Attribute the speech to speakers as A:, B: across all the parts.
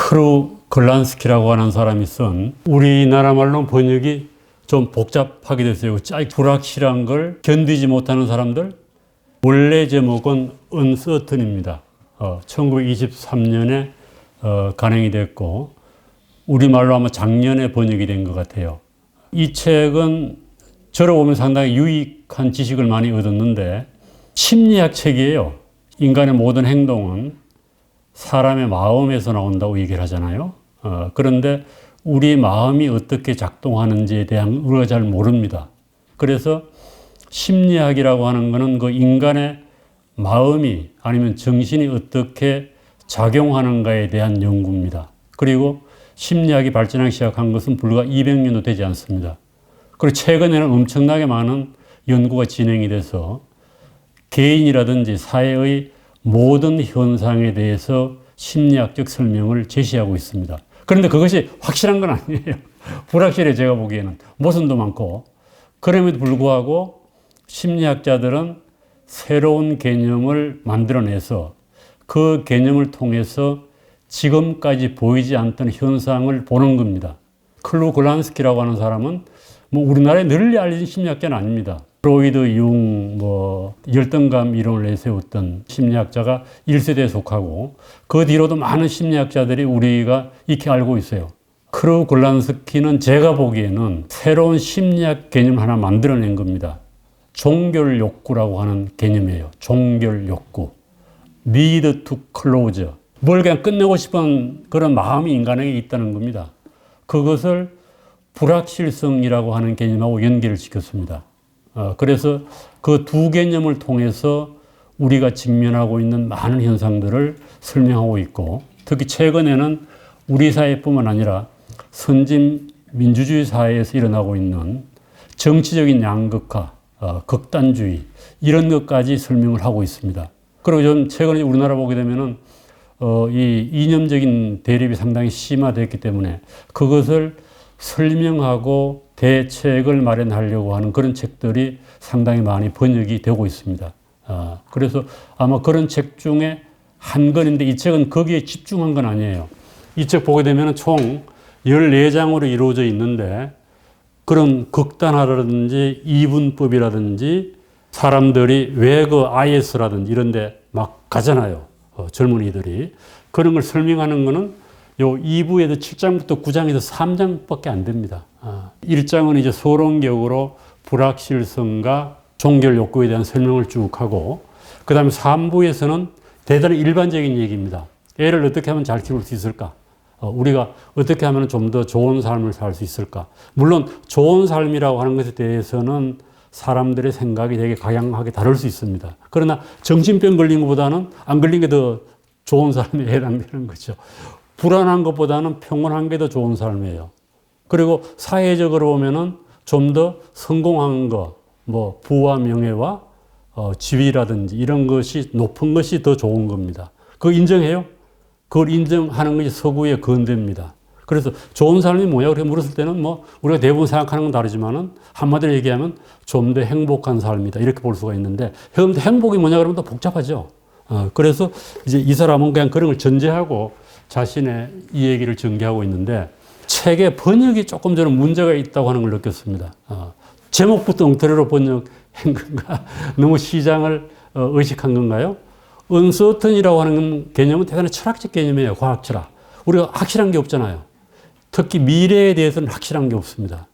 A: 크루 글란스키라고 하는 사람이 쓴 우리나라 말로 번역이 좀 복잡하게 됐어요. 불확실한 걸 견디지 못하는 사람들. 원래 제목은 uncertain입니다. 1923년에 간행이 됐고 우리말로 아마 작년에 번역이 된 것 같아요. 이 책은 저를 보면 상당히 유익한 지식을 많이 얻었는데 심리학 책이에요. 인간의 모든 행동은 사람의 마음에서 나온다고 얘기를 하잖아요. 그런데 우리 마음이 어떻게 작동하는지에 대한 우리가 잘 모릅니다. 그래서 심리학이라고 하는 것은 그 인간의 마음이 아니면 정신이 어떻게 작용하는가에 대한 연구입니다. 그리고 심리학이 발전하기 시작한 것은 불과 200년도 되지 않습니다. 그리고 최근에는 엄청나게 많은 연구가 진행이 돼서 개인이라든지 사회의 모든 현상에 대해서 심리학적 설명을 제시하고 있습니다. 그런데 그것이 확실한 건 아니에요. 불확실해 제가 보기에는. 모순도 많고. 그럼에도 불구하고 심리학자들은 새로운 개념을 만들어내서 그 개념을 통해서 지금까지 보이지 않던 현상을 보는 겁니다. 클루 글란스키라고 하는 사람은 우리나라에 널리 알려진 심리학자는 아닙니다. 프로이드, 융, 열등감 이론을 내세웠던 심리학자가 1세대에 속하고 그 뒤로도 많은 심리학자들이 우리가 익히 알고 있어요. 크루 글란스키는 제가 보기에는 새로운 심리학 개념 하나 만들어낸 겁니다. 종결 욕구라고 하는 개념이에요. 종결 욕구. need to close. 뭘 그냥 끝내고 싶은 그런 마음이 인간에게 있다는 겁니다. 그것을 불확실성이라고 하는 개념하고 연결을 시켰습니다. 그래서 그 두 개념을 통해서 우리가 직면하고 있는 많은 현상들을 설명하고 있고 특히 최근에는 우리 사회뿐만 아니라 선진 민주주의 사회에서 일어나고 있는 정치적인 양극화, 극단주의 이런 것까지 설명을 하고 있습니다. 그리고 좀 최근에 우리나라 보게 되면은 이 이념적인 대립이 상당히 심화됐기 때문에 그것을 설명하고 대책을 마련하려고 하는 그런 책들이 상당히 많이 번역이 되고 있습니다. 그래서 아마 그런 책 중에 한 권인데 이 책은 거기에 집중한 건 아니에요. 이 책 보게 되면 총 14장으로 이루어져 있는데 그런 극단화라든지 이분법이라든지 사람들이 왜 그 IS라든지 이런 데 막 가잖아요. 젊은이들이. 그런 걸 설명하는 거는 요 2부에도 7장부터 9장에서 3장밖에 안 됩니다. 1장은 이제 서론격으로 불확실성과 종결 욕구에 대한 설명을 쭉 하고, 그 다음에 3부에서는 대단히 일반적인 얘기입니다. 애를 어떻게 하면 잘 키울 수 있을까? 우리가 어떻게 하면 좀 더 좋은 삶을 살 수 있을까? 물론 좋은 삶이라고 하는 것에 대해서는 사람들의 생각이 되게 각양하게 다를 수 있습니다. 그러나 정신병 걸린 것보다는 안 걸린 게 더 좋은 삶에 해당되는 거죠. 불안한 것보다는 평온한 게 더 좋은 삶이에요. 그리고 사회적으로 보면은 좀 더 성공한 거, 부와 명예와 지위라든지 이런 것이 높은 것이 더 좋은 겁니다. 그거 인정해요? 그걸 인정하는 것이 서구의 근대입니다. 그래서 좋은 삶이 뭐냐? 그렇게 물었을 때는 우리가 대부분 생각하는 건 다르지만은 한마디로 얘기하면 좀 더 행복한 삶이다. 이렇게 볼 수가 있는데, 행복이 뭐냐? 그러면 더 복잡하죠. 그래서 이제 이 사람은 그냥 그런 걸 전제하고 자신의 이 얘기를 전개하고 있는데, 책의 번역이 조금 저는 문제가 있다고 하는 걸 느꼈습니다. 제목부터 엉터리로 번역한 건가? 너무 시장을 의식한 건가요? uncertain이라고 하는 개념은 대단히 철학적 개념이에요. 과학 철학. 우리가 확실한 게 없잖아요. 특히 미래에 대해서는 확실한 게 없습니다.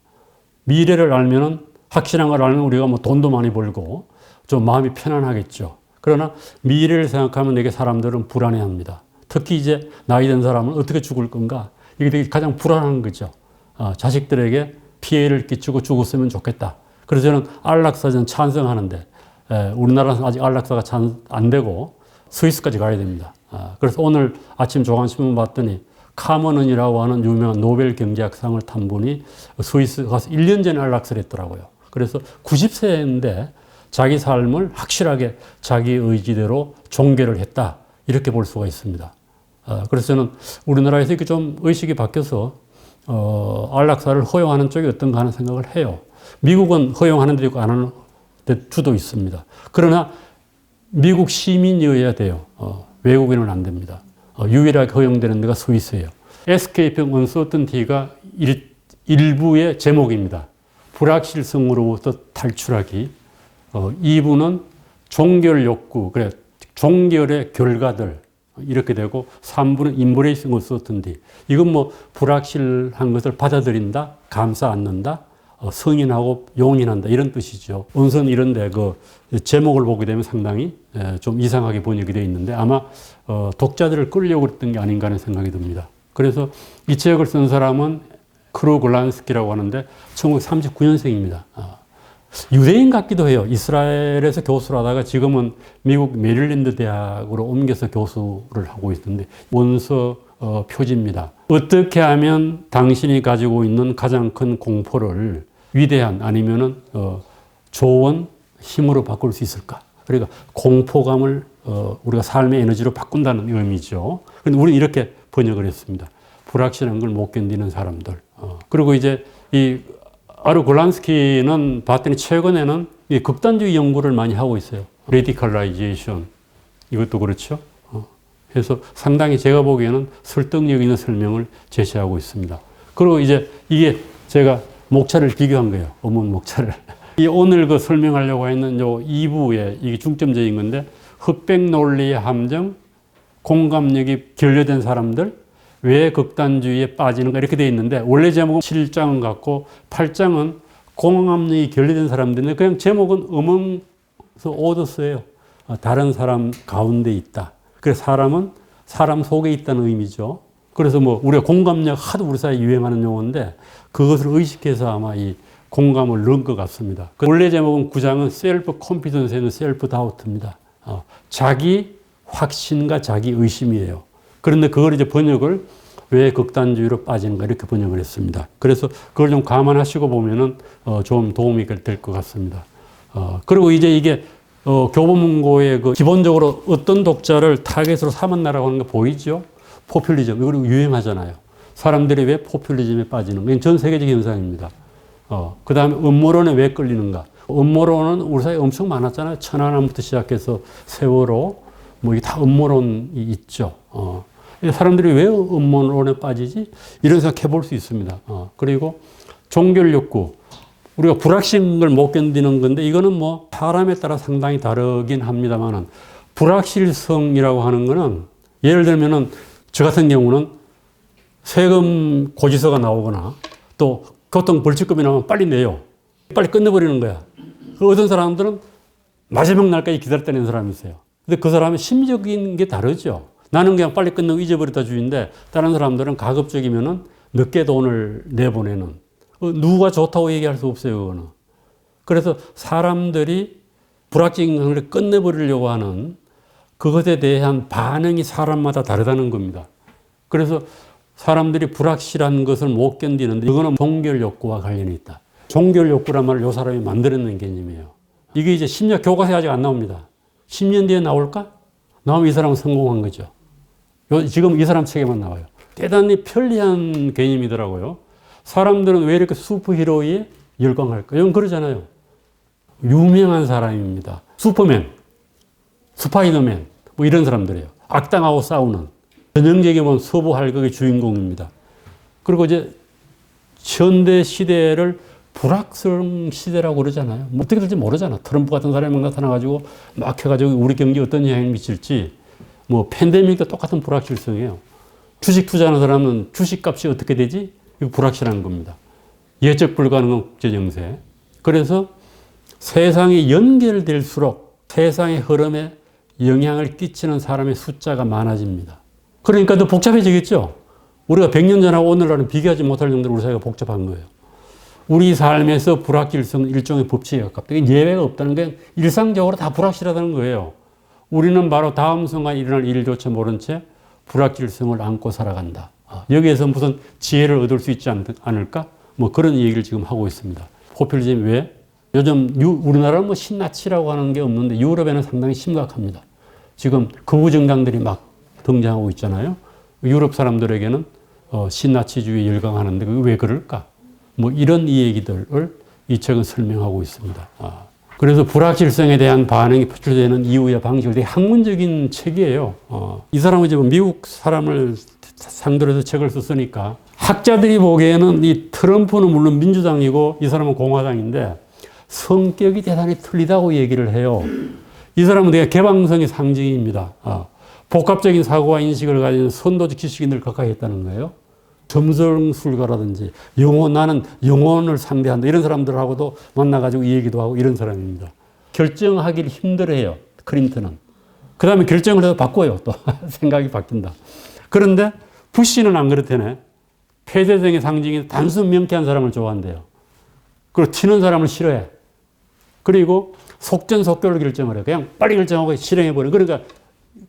A: 미래를 알면은, 확실한 걸 알면 우리가 돈도 많이 벌고 좀 마음이 편안하겠죠. 그러나 미래를 생각하면 내게 사람들은 불안해합니다. 특히 이제 나이 든 사람은 어떻게 죽을 건가? 이게 되게 가장 불안한 거죠. 자식들에게 피해를 끼치고 죽었으면 좋겠다. 그래서 저는 안락사전 찬성하는데, 우리나라는 아직 안락사가 안 되고 스위스까지 가야 됩니다. 그래서 오늘 아침 조간신문 봤더니 카머넌이라고 하는 유명한 노벨 경제학상을 탄 분이 스위스 가서 1년 전에 안락사를 했더라고요. 그래서 90세인데 자기 삶을 확실하게 자기 의지대로 종결을 했다. 이렇게 볼 수가 있습니다. 그래서 저는 우리나라에서 이렇게 좀 의식이 바뀌어서 안락사를 허용하는 쪽이 어떤가 하는 생각을 해요. 미국은 허용하는 데도 있고 안 하는 데도 있습니다. 그러나 미국 시민이어야 돼요. 외국인은 안 됩니다. 유일하게 허용되는 데가 스위스예요. Escape Uncertainty가 일부의 제목입니다. 불확실성으로부터 탈출하기. 2부는 종결 욕구, 그래, 종결의 결과들. 이렇게 되고 3부는 Embrace Uncertainty. 이건 뭐 불확실한 것을 받아들인다, 감싸 안는다, 승인하고 용인한다 이런 뜻이죠. 원선 이런데 그 제목을 보게 되면 상당히 좀 이상하게 번역이 되어 있는데 아마 독자들을 끌려고 했던 게 아닌가 하는 생각이 듭니다. 그래서 이 책을 쓴 사람은 크루 골란스키라고 하는데 1939년생입니다. 유대인 같기도 해요. 이스라엘에서 교수를 하다가 지금은 미국 메릴랜드 대학으로 옮겨서 교수를 하고 있는데 원서 표지입니다. 어떻게 하면 당신이 가지고 있는 가장 큰 공포를 위대한 아니면은 좋은 힘으로 바꿀 수 있을까? 그러니까 공포감을 우리가 삶의 에너지로 바꾼다는 의미죠. 그런데 우리는 이렇게 번역을 했습니다. 불확실한 걸 못 견디는 사람들. 그리고 이제 이 아르 골란스키는 봤더니 최근에는 이 극단주의 연구를 많이 하고 있어요. 레디컬라이제이션 이것도 그렇죠. 그래서 상당히 제가 보기에는 설득력 있는 설명을 제시하고 있습니다. 그리고 이제 이게 제가 목차를 비교한 거예요. 어문 목차를. 이 오늘 그 설명하려고 했는 요 2부에 이게 중점적인 건데 흑백 논리의 함정, 공감력이 결여된 사람들, 왜 극단주의에 빠지는가 이렇게 되어 있는데 원래 제목은 7장은 같고 8장은 공감력이 결여된 사람들인데 그냥 제목은 어몽서 오더스예요. 다른 사람 가운데 있다. 그래서 사람은 사람 속에 있다는 의미죠. 그래서 뭐 우리가 공감력 하도 우리 사이에 유행하는 용어인데 그것을 의식해서 아마 이 공감을 넣은 것 같습니다. 원래 제목은 9장은 셀프 콘피던스에는 셀프 다우트입니다. 자기 확신과 자기 의심이에요. 그런데 그걸 이제 번역을 왜 극단주의로 빠지는가 이렇게 번역을 했습니다. 그래서 그걸 좀 감안하시고 보면은 좀 도움이 될 것 같습니다. 그리고 이제 이게 교보문고의 그 기본적으로 어떤 독자를 타겟으로 삼았나라고 하는 거 보이죠? 포퓰리즘. 이거 유행하잖아요. 사람들이 왜 포퓰리즘에 빠지는가? 이건 전 세계적 현상입니다. 그 다음에 음모론에 왜 끌리는가? 음모론은 우리 사이에 엄청 많았잖아요. 천안함부터 시작해서 세월호, 뭐 이게 다 음모론이 있죠. 사람들이 왜 음모론에 빠지지? 이런 생각 해볼 수 있습니다. 그리고 종결 욕구. 우리가 불확실을 못 견디는 건데 이거는 뭐 사람에 따라 상당히 다르긴 합니다만은 불확실성이라고 하는 거는 예를 들면은 저 같은 경우는 세금 고지서가 나오거나 또 교통벌칙금이 나오면 빨리 내요. 빨리 끝내버리는 거야. 어떤 사람들은 마지막 날까지 기다렸다는 사람이 있어요. 근데 그 사람의 심리적인 게 다르죠. 나는 그냥 빨리 끝내고 잊어버렸다 주인데 다른 사람들은 가급적이면은 늦게 돈을 내보내는. 누가 좋다고 얘기할 수 없어요, 그거는. 그래서 사람들이 불확실한 걸 끝내버리려고 하는 그것에 대한 반응이 사람마다 다르다는 겁니다. 그래서 사람들이 불확실한 것을 못 견디는데 이거는 종결 욕구와 관련이 있다. 종결 욕구란 말을 이 사람이 만들어낸 개념이에요. 이게 이제 심리학 교과서에 아직 안 나옵니다. 10년 뒤에 나올까? 나오면 이 사람은 성공한 거죠. 지금 이 사람 책에만 나와요. 대단히 편리한 개념이더라고요. 사람들은 왜 이렇게 슈퍼히로에 열광할까? 이건 그러잖아요. 유명한 사람입니다. 슈퍼맨, 스파이더맨, 뭐 이런 사람들이에요. 악당하고 싸우는. 전형적인 보면 서부 할극의 주인공입니다. 그리고 이제 현대 시대를 불확성 시대라고 그러잖아요. 뭐 어떻게 될지 모르잖아. 트럼프 같은 사람이 나타나가지고 막 해가지고 우리 경기에 어떤 영향을 미칠지. 뭐 팬데믹도 똑같은 불확실성이에요. 주식 투자하는 사람은 주식값이 어떻게 되지? 이거 불확실한 겁니다. 예측 불가능한 국제정세. 그래서 세상이 연결될수록 세상의 흐름에 영향을 끼치는 사람의 숫자가 많아집니다. 그러니까 더 복잡해지겠죠? 우리가 100년 전하고 오늘날은 비교하지 못할 정도로 우리 사회가 복잡한 거예요. 우리 삶에서 불확실성은 일종의 법칙에 가깝다. 예외가 없다는 게 일상적으로 다 불확실하다는 거예요. 우리는 바로 다음 순간 일어날 일조차 모른 채 불확실성을 안고 살아간다. 여기에서 무슨 지혜를 얻을 수 있지 않을까? 뭐 그런 얘기를 지금 하고 있습니다. 포퓰리즘이 왜? 요즘 우리나라는 뭐 신나치라고 하는 게 없는데 유럽에는 상당히 심각합니다. 지금 극우 정당들이 막 등장하고 있잖아요. 유럽 사람들에게는 신나치주의에 열광하는데 그게 왜 그럴까? 뭐 이런 얘기들을 이 책은 설명하고 있습니다. 그래서 불확실성에 대한 반응이 표출되는 이유와 방식을 되게 학문적인 책이에요. 이 사람은 지금 미국 사람을 상대로 해서 책을 썼으니까 학자들이 보기에는 이 트럼프는 물론 민주당이고 이 사람은 공화당인데 성격이 대단히 틀리다고 얘기를 해요. 이 사람은 되게 개방성의 상징입니다. 복합적인 사고와 인식을 가진 선도적 지식인들 가까이 했다는 거예요. 점성술가라든지 나는 영혼을 상대한다 이런 사람들하고도 만나가지고 이 얘기도 하고 이런 사람입니다. 결정하기를 힘들어해요. 클린턴은. 그 다음에 결정을 해서 바꿔요. 또 생각이 바뀐다. 그런데 부시는 안 그렇다네. 폐쇄성의 상징인 단순 명쾌한 사람을 좋아한대요. 그리고 튀는 사람을 싫어해. 그리고 속전속결로 결정을 해요. 그냥 빨리 결정하고 실행해버려. 그러니까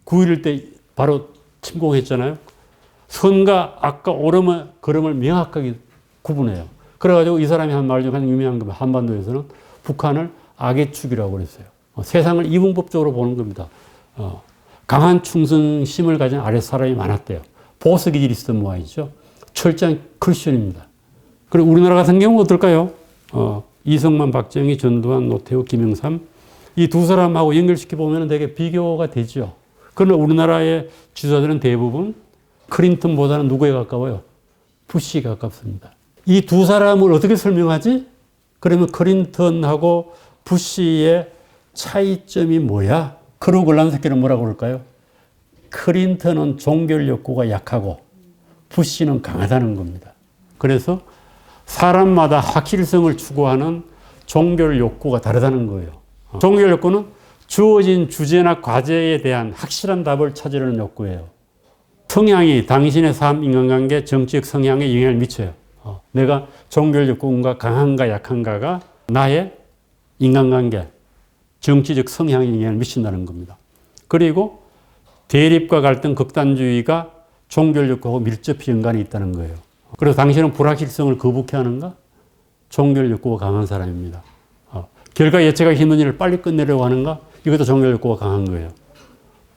A: 9.11 때 바로 침공했잖아요. 선과 악과 옳음의 걸음을 명확하게 구분해요. 그래가지고 이 사람이 한 말 중 가장 유명한 겁니다. 한반도에서는 북한을 악의 축이라고 그랬어요. 세상을 이분법적으로 보는 겁니다. 강한 충성심을 가진 아랫 사람이 많았대요. 보스 기질이 있었던 모양이죠. 철저한 크리스천입니다. 그리고 우리나라 같은 경우는 어떨까요? 이승만, 박정희, 전두환, 노태우, 김영삼 이 두 사람하고 연결시켜 보면 되게 비교가 되죠. 그러나 우리나라의 지도자들은 대부분 클린턴보다는 누구에 가까워요? 부시에 가깝습니다. 이 두 사람을 어떻게 설명하지? 그러면 클린턴하고 부시의 차이점이 뭐야? 크루 글란스키는 뭐라고 그럴까요? 클린턴은 종교 욕구가 약하고 부시는 강하다는 겁니다. 그래서 사람마다 확실성을 추구하는 종교 욕구가 다르다는 거예요. 종교 욕구는 주어진 주제나 과제에 대한 확실한 답을 찾으려는 욕구예요. 성향이 당신의 삶, 인간관계, 정치적 성향에 영향을 미쳐요. 내가 종교 욕구가 강한가 약한가가 나의 인간관계, 정치적 성향에 영향을 미친다는 겁니다. 그리고 대립과 갈등, 극단주의가 종교 욕구하고 밀접히 연관이 있다는 거예요. 그래서 당신은 불확실성을 거부케 하는가? 종교 욕구가 강한 사람입니다. 결과 예측하기 힘든 일을 빨리 끝내려고 하는가? 이것도 종교 욕구가 강한 거예요.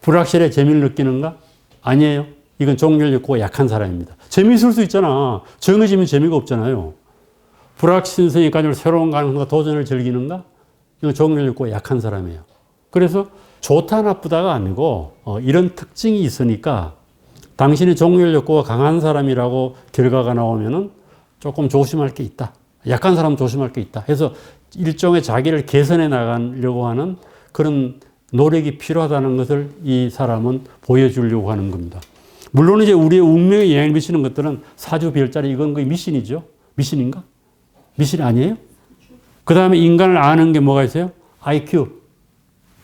A: 불확실에 재미를 느끼는가? 아니에요. 이건 종교 욕구가 약한 사람입니다. 재미있을 수 있잖아. 정해지면 재미가 없잖아요. 불확실성이 가지고 새로운 가능성과 도전을 즐기는가? 이건 종교 욕구가 약한 사람이에요. 그래서 좋다 나쁘다가 아니고 이런 특징이 있으니까 당신이 종교 욕구가 강한 사람이라고 결과가 나오면은 조금 조심할 게 있다. 약한 사람은 조심할 게 있다. 해서 일종의 자기를 개선해 나가려고 하는 그런 노력이 필요하다는 것을 이 사람은 보여주려고 하는 겁니다. 물론 이제 우리의 운명에 영향을 미치는 것들은 사주 별자리 이건 거의 미신이죠. 미신인가? 미신 아니에요? 그 다음에 인간을 아는 게 뭐가 있어요? IQ,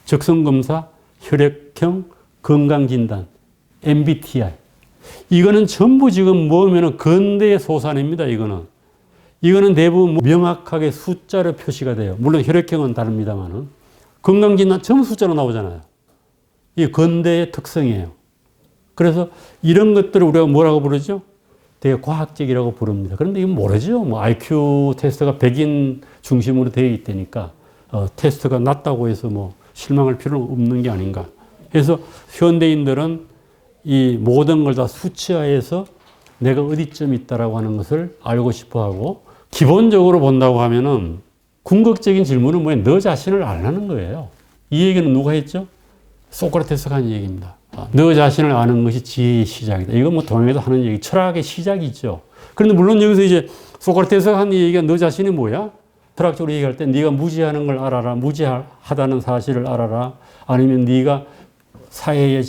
A: 적성검사, 혈액형, 건강진단, MBTI. 이거는 전부 지금 모으면 근대의 소산입니다. 이거는 대부분 명확하게 숫자로 표시가 돼요. 물론 혈액형은 다릅니다만은. 건강진단 전부 숫자로 나오잖아요. 이게 근대의 특성이에요. 그래서 이런 것들을 우리가 뭐라고 부르죠? 되게 과학적이라고 부릅니다. 그런데 이건 모르죠. IQ 테스트가 백인 중심으로 되어 있다니까 테스트가 낮다고 해서 실망할 필요는 없는 게 아닌가. 그래서 현대인들은 이 모든 걸 다 수치화해서 내가 어디쯤 있다라고 하는 것을 알고 싶어 하고 기본적으로 본다고 하면은 궁극적인 질문은 뭐예요? 너 자신을 알라는 거예요. 이 얘기는 누가 했죠? 소크라테스가 한 얘기입니다. 너 자신을 아는 것이 지혜의 시작이다. 이건 동양에도 하는 얘기, 철학의 시작이죠. 그런데 물론 여기서 이제 소크라테스가 한 얘기가 너 자신이 뭐야? 철학적으로 얘기할 때 네가 무지하는 걸 알아라. 무지하다는 사실을 알아라. 아니면 네가 사회의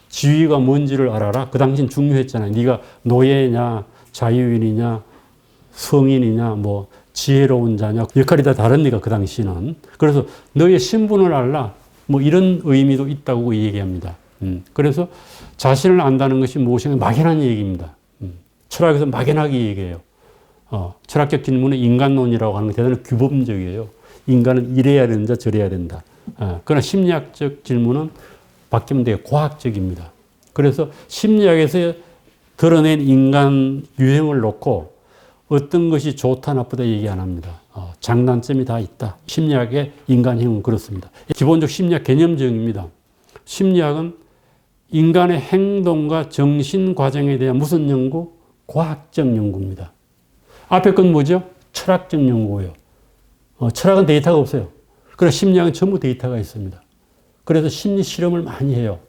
A: 지위가 뭔지를 알아라. 그 당시엔 중요했잖아요. 네가 노예냐, 자유인이냐, 성인이냐, 지혜로운 자냐. 역할이 다 다릅니까? 그 당시는. 그래서 너의 신분을 알라. 이런 의미도 있다고 얘기합니다. 그래서 자신을 안다는 것이 무엇인가 막연한 얘기입니다. 철학에서 막연하게 얘기해요. 철학적 질문은 인간론이라고 하는 게 대단히 규범적이에요. 인간은 이래야 된다, 저래야 된다. 그러나 심리학적 질문은 바뀌면 되게 과학적입니다. 그래서 심리학에서 드러낸 인간 유형을 놓고 어떤 것이 좋다, 나쁘다 얘기 안 합니다. 장단점이 다 있다. 심리학의 인간형은 그렇습니다. 기본적 심리학 개념적입니다. 심리학은 인간의 행동과 정신 과정에 대한 무슨 연구? 과학적 연구입니다. 앞에 건 뭐죠? 철학적 연구예요. 철학은 데이터가 없어요. 그러나 심리학은 전부 데이터가 있습니다. 그래서 심리 실험을 많이 해요.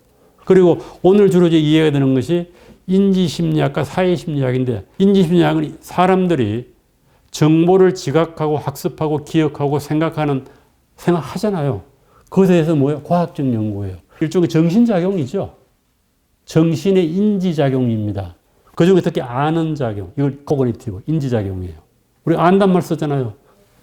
A: 그리고 오늘 주로 이해가 되는 것이 인지심리학과 사회심리학인데, 인지심리학은 사람들이 정보를 지각하고 학습하고 기억하고 생각하잖아요. 그것에 대해서 뭐예요? 과학적 연구예요. 일종의 정신작용이죠. 정신의 인지작용입니다. 그 중에 특히 아는 작용, 이걸 코그니티브, 인지작용이에요. 우리가 안단 말 썼잖아요.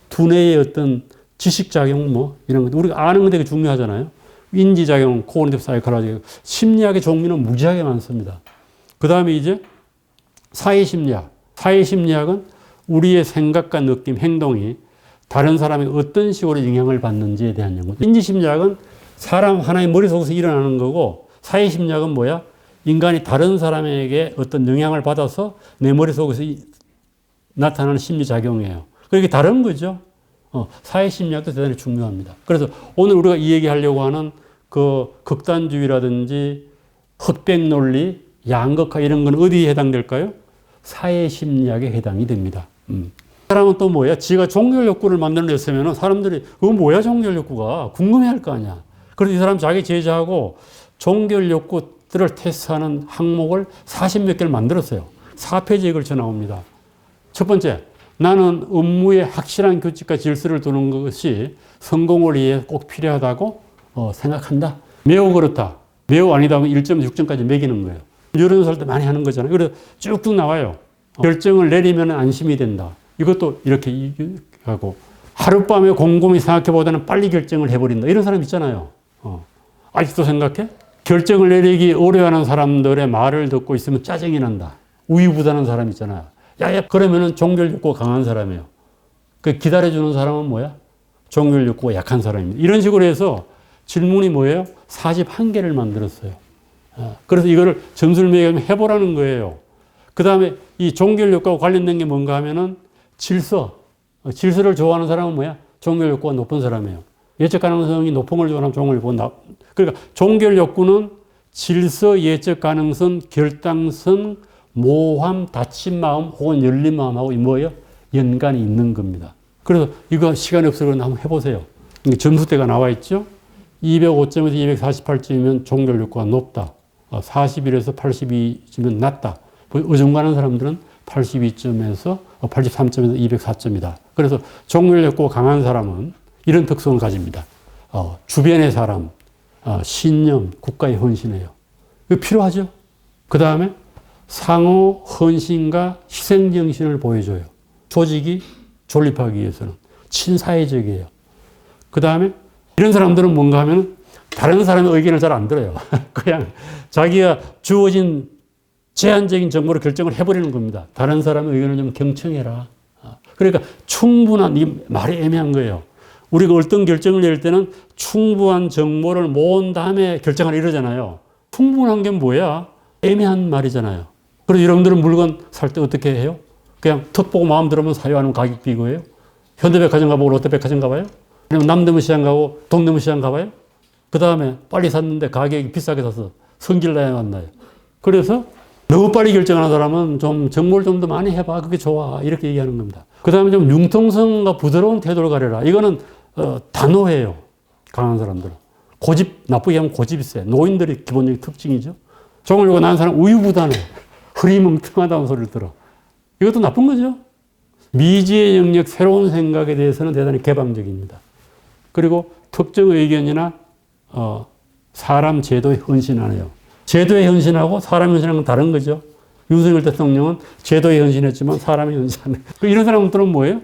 A: 두뇌의 어떤 지식작용 뭐 이런 것. 우리가 아는 건 되게 중요하잖아요. 인지작용, 코그니티브 사이콜로지, 심리학의 종류는 무지하게 많습니다. 그 다음에 이제 사회심리학. 사회심리학은 우리의 생각과 느낌, 행동이 다른 사람이 어떤 식으로 영향을 받는지에 대한 연구. 인지심리학은 사람 하나의 머릿속에서 일어나는 거고, 사회심리학은 뭐야? 인간이 다른 사람에게 어떤 영향을 받아서 내 머릿속에서 나타나는 심리작용이에요. 그렇게 다른 거죠. 사회심리학도 대단히 중요합니다. 그래서 오늘 우리가 이 얘기하려고 하는 그 극단주의라든지 흑백 논리, 양극화 이런 건 어디에 해당될까요? 사회심리학에 해당이 됩니다. 사람은 또 뭐야? 지가 종결 욕구를 만들어냈으면 사람들이 그건 뭐야 종결 욕구가? 궁금해할 거 아니야. 그래서 이 사람 자기 제자하고 종결 욕구들을 테스트하는 항목을 40몇 개를 만들었어요. 4페이지에 걸쳐 나옵니다. 첫 번째, 나는 업무에 확실한 규칙과 질서를 두는 것이 성공을 위해 꼭 필요하다고 생각한다. 매우 그렇다. 매우 아니다 하면 1점, 6점까지 매기는 거예요. 이런 설 때 많이 하는 거잖아요. 그래서 쭉쭉 나와요. 결정을 내리면 안심이 된다. 이것도 이렇게 하고, 하룻밤에 곰곰이 생각해보다는 빨리 결정을 해버린다. 이런 사람 있잖아요. 아직도 생각해? 결정을 내리기 어려워하는 사람들의 말을 듣고 있으면 짜증이 난다. 우유부단한 사람 있잖아요. 야야, 그러면은 종결 욕구가 강한 사람이에요. 그 기다려주는 사람은 뭐야? 종결 욕구가 약한 사람입니다. 이런 식으로 해서 질문이 뭐예요? 41개를 만들었어요. 그래서 이거를 점수를 매기면 해보라는 거예요. 그 다음에 이 종결 욕구와 관련된 게 뭔가 하면은 질서. 질서를 좋아하는 사람은 뭐야? 종결 욕구가 높은 사람이에요. 예측 가능성이 높은 걸 좋아하는 종결 욕구가 그러니까 종결 욕구는 질서, 예측 가능성, 결당성, 모호함, 닫힌 마음 혹은 열린 마음하고 뭐예요? 연관이 있는 겁니다. 그래서 이거 시간이 없어서 한번 해보세요. 점수대가 나와 있죠? 205점에서 248점이면 종결 욕구가 높다. 41에서 82점이면 낮다. 어중간한 사람들은 82점에서 83점에서 204점이다. 그래서 종결 욕구가 강한 사람은 이런 특성을 가집니다. 주변의 사람, 신념, 국가에 헌신해요. 이거 필요하죠? 그 다음에 상호 헌신과 희생정신을 보여줘요. 조직이 존립하기 위해서는. 친사회적이에요. 그 다음에 이런 사람들은 뭔가 하면 다른 사람의 의견을 잘 안 들어요. 그냥 자기가 주어진 제한적인 정보로 결정을 해버리는 겁니다. 다른 사람의 의견을 좀 경청해라. 그러니까 충분한, 이 말이 애매한 거예요. 우리가 어떤 결정을 내릴 때는 충분한 정보를 모은 다음에 결정을 이러잖아요. 충분한 게 뭐야? 애매한 말이잖아요. 그래서 여러분들은 물건 살 때 어떻게 해요? 그냥 턱 보고 마음 들으면 사요? 아니면 가격 비교해요? 현대백화점 가보고 롯데백화점 가봐요? 아니면 남대문 시장 가고 동대문 시장 가봐요? 그 다음에 빨리 샀는데 가격이 비싸게 사서 성질나야 만나요. 그래서 너무 빨리 결정하는 사람은 좀 정보를 좀 더 많이 해봐. 그게 좋아. 이렇게 얘기하는 겁니다. 그 다음에 좀 융통성과 부드러운 태도를 가려라. 이거는 단호해요. 강한 사람들은. 고집, 나쁘게 하면 고집이 세. 노인들의 기본적인 특징이죠. 종을 요구 나는 사람 우유부단해. 흐리멍텅하다는 소리를 들어. 이것도 나쁜 거죠. 미지의 영역, 새로운 생각에 대해서는 대단히 개방적입니다. 그리고 특정 의견이나 사람 제도에 헌신 안 해요. 제도에 헌신하고 사람에 헌신하는 건 다른 거죠. 윤석열 대통령은 제도에 헌신했지만 사람에 헌신 안 해요. 이런 사람들은 뭐예요?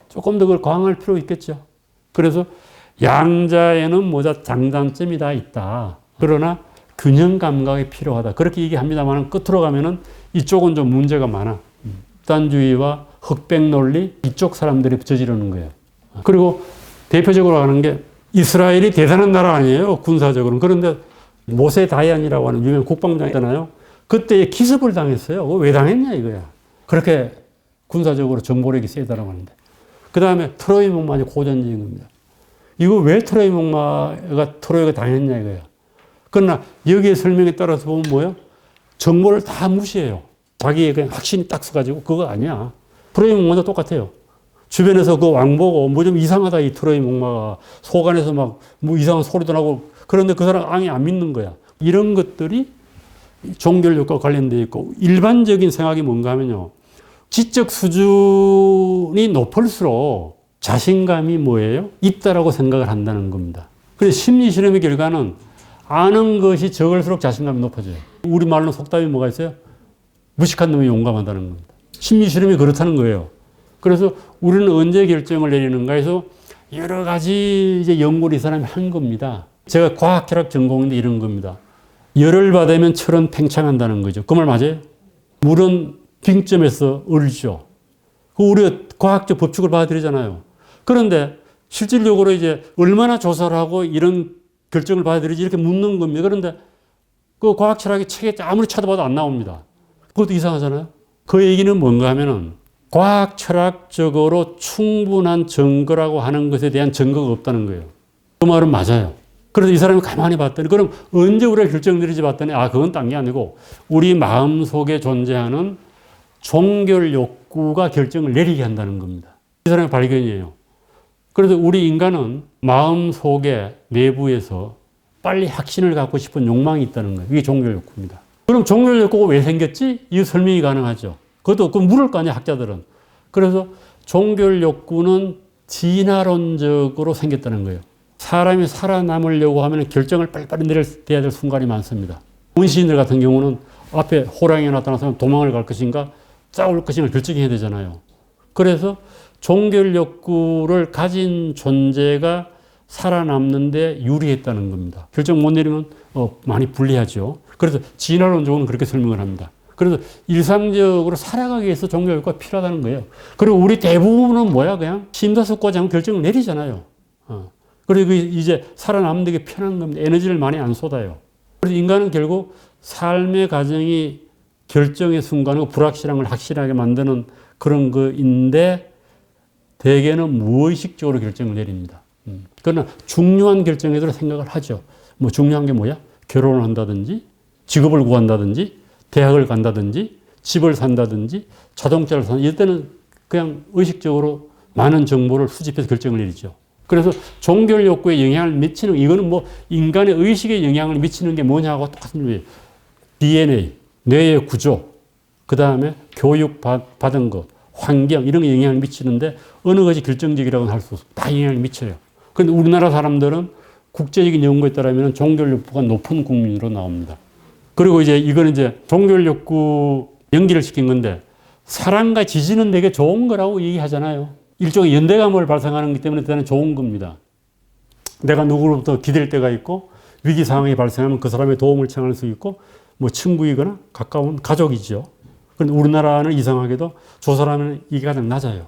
A: 조금 더 그걸 강화할 필요가 있겠죠. 그래서 양자에는 모자 장단점이 다 있다. 그러나 균형 감각이 필요하다. 그렇게 얘기합니다만 끝으로 가면은 이쪽은 좀 문제가 많아. 극단주의와 흑백 논리 이쪽 사람들이 저지르는 거예요. 그리고 대표적으로 하는 게 이스라엘이 대단한 나라 아니에요. 군사적으로는. 그런데 모세 다얀이라고 하는 유명 국방장 있잖아요. 그때 기습을 당했어요. 왜 당했냐 이거야. 그렇게 군사적으로 정보력이 세다라고 하는데. 그 다음에 트로이 목마가 고전적인 겁니다. 이거 왜 트로이 목마가 트로이가 당했냐 이거야. 그러나 여기에 설명에 따라서 보면 뭐예요? 정보를 다 무시해요. 자기의 그냥 확신이 딱 서가지고 그거 아니야. 트로이 목마도 똑같아요. 주변에서 그 왕 보고 뭐 좀 이상하다 이 트로이 목마가 속 안에서 막 뭐 이상한 소리도 나고 그런데 그 사람 왕이 안 믿는 거야. 이런 것들이 종결 욕구와 관련되어 있고, 일반적인 생각이 뭔가 하면요. 지적 수준이 높을수록 자신감이 뭐예요? 있다라고 생각을 한다는 겁니다. 그래서 심리 실험의 결과는 아는 것이 적을수록 자신감이 높아져요. 우리말로 속담이 뭐가 있어요? 무식한 놈이 용감하다는 겁니다. 심리 실험이 그렇다는 거예요. 그래서 우리는 언제 결정을 내리는가 해서 여러 가지 이제 연구를 이 사람이 한 겁니다. 제가 과학철학 전공인데 이런 겁니다. 열을 받으면 철은 팽창한다는 거죠. 그 말 맞아요? 물은 빙점에서 얼죠. 우리가 과학적 법칙을 받아들이잖아요. 그런데 실질적으로 이제 얼마나 조사를 하고 이런 결정을 받아들이지 이렇게 묻는 겁니다. 그런데 그 과학철학의 책에 아무리 찾아봐도 안 나옵니다. 그것도 이상하잖아요. 그 얘기는 뭔가 하면은 과학철학적으로 충분한 증거라고 하는 것에 대한 증거가 없다는 거예요. 그 말은 맞아요. 그래서 이 사람이 가만히 봤더니 그럼 언제 우리가 결정 내리지 봤더니 그건 딴 게 아니고 우리 마음속에 존재하는 종결 욕구가 결정을 내리게 한다는 겁니다. 이 사람의 발견이에요. 그래서 우리 인간은 마음속에 내부에서 빨리 확신을 갖고 싶은 욕망이 있다는 거예요. 이게 종결 욕구입니다. 그럼 종결 욕구가 왜 생겼지? 이 설명이 가능하죠. 그것도 그 물을 거 아니야, 학자들은. 그래서 종결 욕구는 진화론적으로 생겼다는 거예요. 사람이 살아남으려고 하면 결정을 빨리빨리 내려야 될 순간이 많습니다. 원시인들 같은 경우는 앞에 호랑이가 나타나서 도망을 갈 것인가 싸울 것인가 결정해야 되잖아요. 그래서 종결 욕구를 가진 존재가 살아남는데 유리했다는 겁니다. 결정 못 내리면 많이 불리하죠. 그래서 진화론적으로는 그렇게 설명을 합니다. 그래서 일상적으로 살아가기 위해서 종결 욕구가 필요하다는 거예요. 그리고 우리 대부분은 뭐야? 그냥 심사숙고하지 않고 결정을 내리잖아요. 그리고 이제 살아남는 게 편한 겁니다. 에너지를 많이 안 쏟아요. 그래서 인간은 결국 삶의 과정이 결정의 순간이고 불확실한 걸 확실하게 만드는 그런 거인데 대개는 무의식적으로 결정을 내립니다. 그러나 중요한 결정에도 생각을 하죠. 뭐 중요한 게 뭐야? 결혼을 한다든지 직업을 구한다든지 대학을 간다든지 집을 산다든지 자동차를 산다든지 이럴 때는 그냥 의식적으로 많은 정보를 수집해서 결정을 내리죠. 그래서 종결 욕구에 영향을 미치는 이거는 뭐 인간의 의식에 영향을 미치는 게 뭐냐고 똑같은 거예요. DNA, 뇌의 구조, 그 다음에 교육 받은 것, 환경 이런 게 영향을 미치는데 어느 것이 결정적이라고는 할 수 없어요. 다 영향을 미쳐요. 그런데 우리나라 사람들은 국제적인 연구에 따르면 종결 욕구가 높은 국민으로 나옵니다. 그리고 이제 이거는 이제 종결 욕구 연기를 시킨 건데 사랑과 지지는 되게 좋은 거라고 얘기하잖아요. 일종의 연대감을 발생하는 것이기 때문에 대단히 좋은 겁니다. 내가 누구로부터 기댈 때가 있고 위기 상황이 발생하면 그 사람의 도움을 청할 수 있고 뭐 친구이거나 가까운 가족이죠. 그런데 우리나라는 이상하게도 저 사람은 이게 가장 낮아요.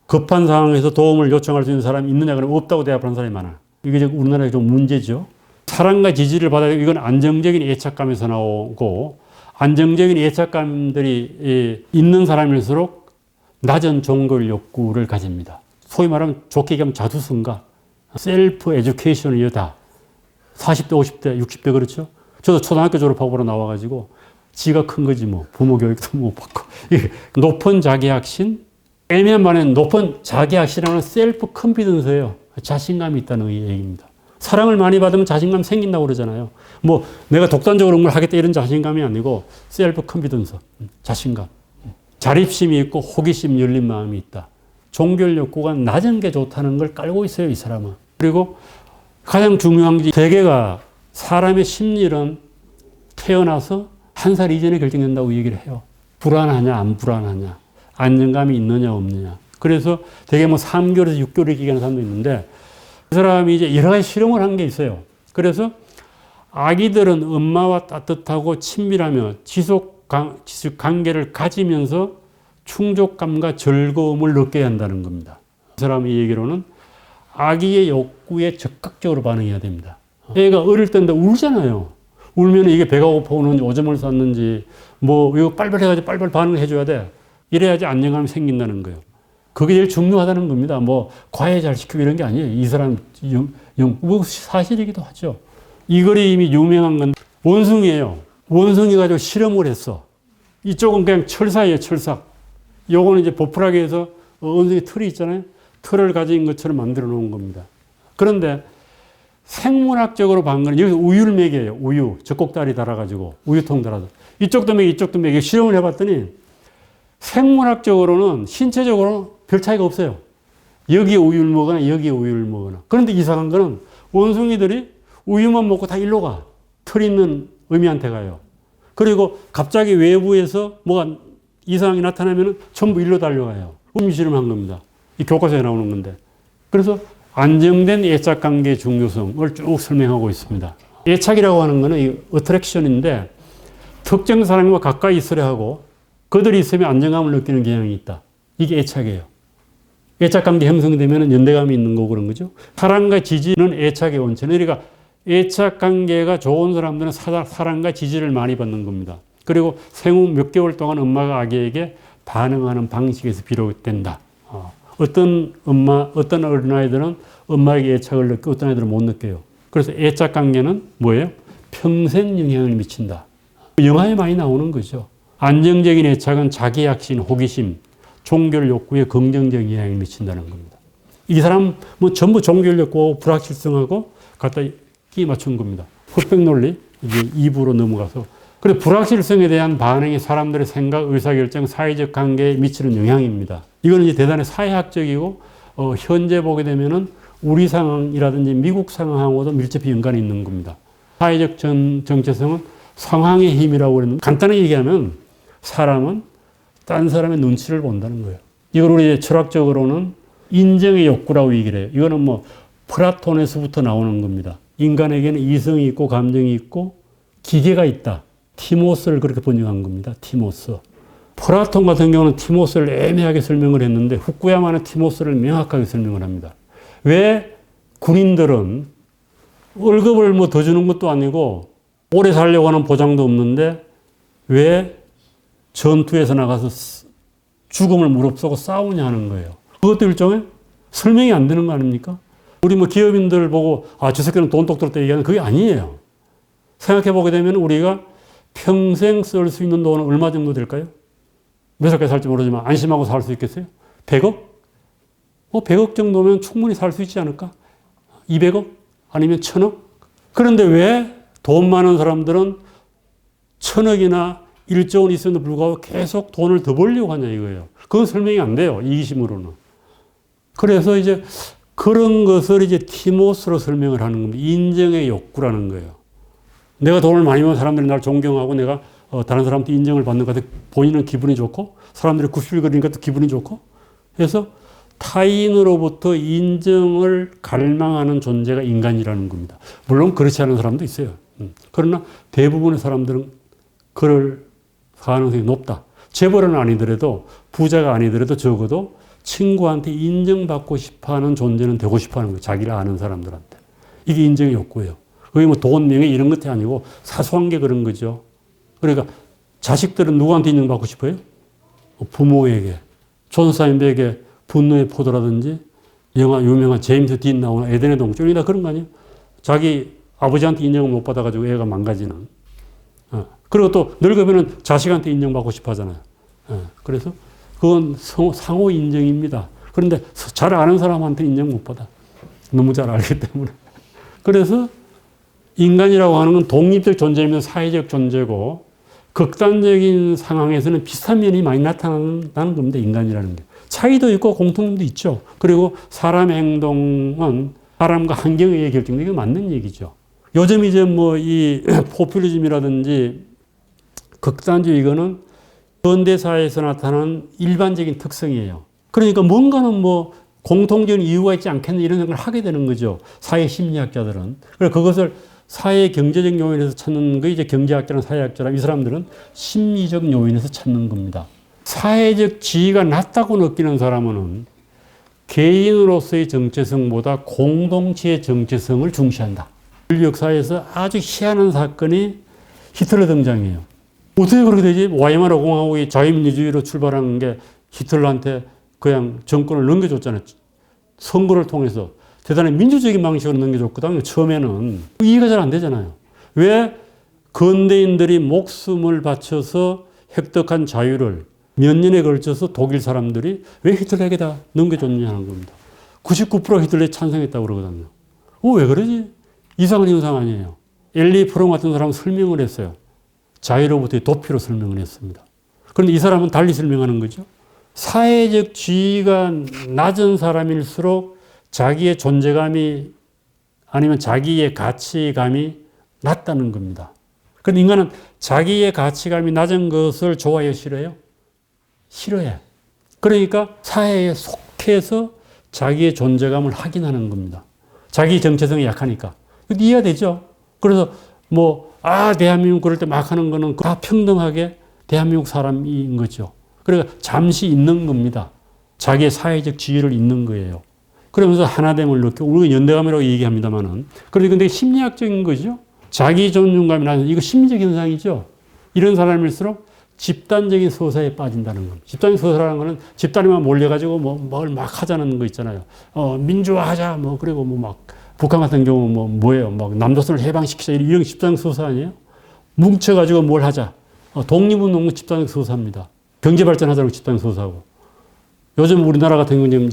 A: 급한 상황에서 도움을 요청할 수 있는 사람이 있느냐 그러면 없다고 대답하는 사람이 많아요. 이게 우리나라의 좀 문제죠. 사랑과 지지를 받아야 되고 이건 안정적인 애착감에서 나오고 안정적인 애착감들이 있는 사람일수록 낮은 종결 욕구를 가집니다. 소위 말하면 좋게 얘기하면 자두성가, 셀프 에듀케이션이요 다. 40대, 50대, 60대 그렇죠? 저도 초등학교 졸업하고 나와가지고 지가 큰 거지 뭐 부모 교육도 못 받고 높은 자기확신, 애매한 말에는 높은 자기확신이라는 셀프 컨피던스예요. 자신감이 있다는 얘기입니다. 사랑을 많이 받으면 자신감 생긴다고 그러잖아요. 뭐 내가 독단적으로 뭘 하겠다 이런 자신감이 아니고 셀프 컨피던스, 자신감. 자립심이 있고 호기심 열린 마음이 있다. 종결 욕구가 낮은 게 좋다는 걸 깔고 있어요, 이 사람은. 그리고 가장 중요한 게 대개가 사람의 심리는 태어나서 한 살 이전에 결정된다고 얘기를 해요. 불안하냐, 안 불안하냐, 안정감이 있느냐, 없느냐. 그래서 대개 뭐 3개월에서 6개월 얘기하는 사람도 있는데 그 사람이 이제 여러 가지 실험을 한 게 있어요. 그래서 아기들은 엄마와 따뜻하고 친밀하며 지속 관계를 가지면서 충족감과 즐거움을 얻게 한다는 겁니다. 그 사람의 얘기로는 아기의 욕구에 적극적으로 반응해야 됩니다. 애가 어릴 때인데 울잖아요. 울면 이게 배가 고파오는지 오줌을 쌌는지 뭐 이거 빨리빨리 해가지고 빨리빨리 반응을 해줘야 돼. 이래야지 안정감이 생긴다는 거예요. 그게 제일 중요하다는 겁니다. 뭐 과외 잘 시키고 이런 게 아니에요. 이 사람 뭐 사실이기도 하죠. 이 그림이 유명한 건 원숭이에요. 원숭이 가지고 실험을 했어. 이쪽은 그냥 철사예요, 철사. 요거는 이제 보풀하게 해서 원숭이 틀이 있잖아요. 틀을 가진 것처럼 만들어 놓은 겁니다. 그런데 생물학적으로 본 거는 여기서 우유를 먹여요. 우유. 젖꼭다리 달아가지고 우유통 달아서. 이쪽도 먹여, 이쪽도 먹여. 실험을 해봤더니 생물학적으로는 신체적으로 별 차이가 없어요. 여기에 우유를 먹거나 여기에 우유를 먹거나. 그런데 이상한 거는 원숭이들이 우유만 먹고 다 일로 가. 털 있는 어미한테 가요. 그리고 갑자기 외부에서 뭐가 이상이 나타나면 전부 일로 달려가요. 실험한 겁니다. 이 교과서에 나오는 건데. 그래서 안정된 애착관계의 중요성을 쭉 설명하고 있습니다. 애착이라고 하는 거는 이 어트랙션인데 특정 사람과 가까이 있으려 하고 그들이 있으면 안정감을 느끼는 경향이 있다. 이게 애착이에요. 애착관계 형성되면 연대감이 있는 거고 그런 거죠. 사랑과 지지는 애착의 원천. 그러니까 애착관계가 좋은 사람들은 사랑과 지지를 많이 받는 겁니다. 그리고 생후 몇 개월 동안 엄마가 아기에게 반응하는 방식에서 비롯된다. 어떤 어린아이들은 엄마에게 애착을 느끼고 어떤 아이들은 못 느껴요. 그래서 애착관계는 뭐예요? 평생 영향을 미친다. 영화에 많이 나오는 거죠. 안정적인 애착은 자기약신, 호기심, 종결 욕구에 긍정적인 영향을 미친다는 겁니다. 이 사람 뭐 전부 종결 욕구, 불확실성하고 갖다 끼 맞춘 겁니다. 흑백 논리 이제 2부로 넘어가서 그래서 불확실성에 대한 반응이 사람들의 생각, 의사결정, 사회적 관계에 미치는 영향입니다. 이거는 이제 대단히 사회학적이고 현재 보게 되면은 우리 상황이라든지 미국 상황하고도 밀접히 연관이 있는 겁니다. 사회적 정체성은 상황의 힘이라고 그러는 간단하게 얘기하면 사람은 딴 사람의 눈치를 본다는 거예요. 이걸 우리 철학적으로는 인정의 욕구라고 얘기를 해요. 이거는 뭐 플라톤에서부터 나오는 겁니다. 인간에게는 이성이 있고 감정이 있고 기계가 있다. 티모스를 그렇게 번역한 겁니다. 티모스. 플라톤 같은 경우는 티모스를 애매하게 설명을 했는데 후쿠야마는 티모스를 명확하게 설명을 합니다. 왜 군인들은 월급을 뭐 더 주는 것도 아니고 오래 살려고 하는 보장도 없는데 왜 전투에서 나가서 죽음을 무릅쓰고 싸우냐 하는 거예요. 그것도 일종의 설명이 안 되는 거 아닙니까? 우리 뭐 기업인들 보고 저 새끼는 돈 똑 들었다 얘기하는 그게 아니에요. 생각해 보게 되면 우리가 평생 쓸 수 있는 돈은 얼마 정도 될까요? 몇 살까지 살지 모르지만 안심하고 살 수 있겠어요? 100억? 100억 정도면 충분히 살 수 있지 않을까? 200억? 아니면 1000억? 그런데 왜 돈 많은 사람들은 1000억이나 1조 원 있음에도 불구하고 계속 돈을 더 벌려고 하냐 이거예요. 그건 설명이 안 돼요. 이기심으로는. 그래서 이제 그런 것을 이제 티모스로 설명을 하는 겁니다. 인정의 욕구라는 거예요. 내가 돈을 많이 버는 사람들이 날 존경하고 내가 다른 사람한테 인정을 받는 것 같아 본인은 기분이 좋고 사람들이 굽실거리니까 또 기분이 좋고 해서 타인으로부터 인정을 갈망하는 존재가 인간이라는 겁니다. 물론 그렇지 않은 사람도 있어요. 그러나 대부분의 사람들은 그럴 가능성이 높다. 재벌은 아니더라도 부자가 아니더라도 적어도 친구한테 인정받고 싶어하는 존재는 되고 싶어하는 거예요. 자기를 아는 사람들한테. 이게 인정의 욕구예요. 그게 뭐 돈, 명예 이런 것이 아니고 사소한 게 그런 거죠. 그러니까 자식들은 누구한테 인정받고 싶어요? 부모에게. 존 스타인백의 분노의 포도라든지 영화 유명한 제임스 딘 나오는 에덴의 동쪽 다 그런 거 아니에요? 자기 아버지한테 인정을 못 받아가지고 애가 망가지는. 그리고 또 늙으면 자식한테 인정받고 싶어 하잖아요. 그래서 그건 상호 인정입니다. 그런데 잘 아는 사람한테 인정 못 받아. 너무 잘 알기 때문에. 그래서 인간이라고 하는 건 독립적 존재이면 사회적 존재고 극단적인 상황에서는 비슷한 면이 많이 나타난다는 겁니다. 인간이라는 게. 차이도 있고 공통점도 있죠. 그리고 사람의 행동은 사람과 환경에 의해 결정되는 게 맞는 얘기죠. 요즘 이제 뭐 이 포퓰리즘이라든지 극단주의 이거는 현대사회에서 나타나는 일반적인 특성이에요. 그러니까 뭔가는 뭐 공통적인 이유가 있지 않겠나 이런 생각을 하게 되는 거죠. 사회 심리학자들은. 그래서 그것을 사회 경제적 요인에서 찾는 거 이제 경제학자나 사회학자나 이 사람들은 심리적 요인에서 찾는 겁니다. 사회적 지위가 낮다고 느끼는 사람은 개인으로서의 정체성보다 공동체의 정체성을 중시한다. 인류 역사에서 아주 희한한 사건이 히틀러 등장이에요. 어떻게 그렇게 되지? 와이마르 공화국이 자유민주주의로 출발한 게 히틀러한테 그냥 정권을 넘겨줬잖아요. 선거를 통해서. 대단히 민주적인 방식으로 넘겨줬거든요. 처음에는. 이해가 잘 안 되잖아요. 왜 근대인들이 목숨을 바쳐서 획득한 자유를 몇 년에 걸쳐서 독일 사람들이 왜 히틀러에게 다 넘겨줬느냐는 겁니다. 99% 히틀러에 찬성했다고 그러거든요. 왜 그러지? 이상한 현상 아니에요. 엘리 프롬 같은 사람은 설명을 했어요. 자유로부터의 도피로 설명을 했습니다. 그런데 이 사람은 달리 설명하는 거죠. 사회적 지위가 낮은 사람일수록 자기의 존재감이 아니면 자기의 가치감이 낮다는 겁니다. 그런데 인간은 자기의 가치감이 낮은 것을 좋아해요, 싫어해요? 싫어해. 그러니까 사회에 속해서 자기의 존재감을 확인하는 겁니다. 자기 정체성이 약하니까. 이해가 되죠? 그래서 대한민국 그럴 때 막 하는 거는 다 평등하게 대한민국 사람인 거죠. 그러니까 잠시 있는 겁니다. 자기의 사회적 지위를 잇는 거예요. 그러면서 하나됨을 느끼고, 우리가 연대감이라고 얘기합니다만은. 그런데 심리학적인 거죠. 자기 존중감이 낮은, 이거 심리적 현상이죠. 이런 사람일수록 집단적인 서사에 빠진다는 겁니다. 집단적 서사라는 거는 집단에만 몰려가지고 뭘 막 하자는 거 있잖아요. 민주화하자, 그리고 북한 같은 경우 뭐예요? 남조선을 해방시키자, 이런 집단적 서사 아니에요? 뭉쳐가지고 뭘 하자. 독립운동 집단적 서사입니다. 경제발전하자는 집단적 서사고. 요즘 우리나라 같은 경우는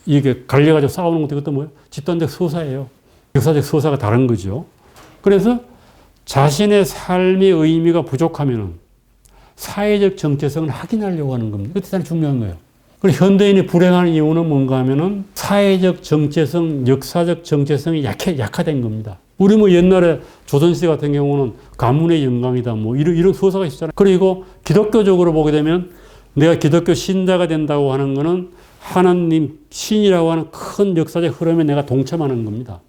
A: 이게 갈려가지고 싸우는 것도 이것도 뭐예요? 집단적 서사예요. 역사적 서사가 다른 거죠. 그래서 자신의 삶의 의미가 부족하면은 사회적 정체성을 확인하려고 하는 겁니다. 그게 대단히 중요한 거예요. 그리고 현대인이 불행한 이유는 뭔가 하면은 사회적 정체성, 역사적 정체성이 약화된 겁니다. 우리 옛날에 조선시대 같은 경우는 가문의 영광이다, 이런 서사가 있었잖아요. 그리고 기독교적으로 보게 되면 내가 기독교 신자가 된다고 하는 거는 하나님, 신이라고 하는 큰 역사적 흐름에 내가 동참하는 겁니다.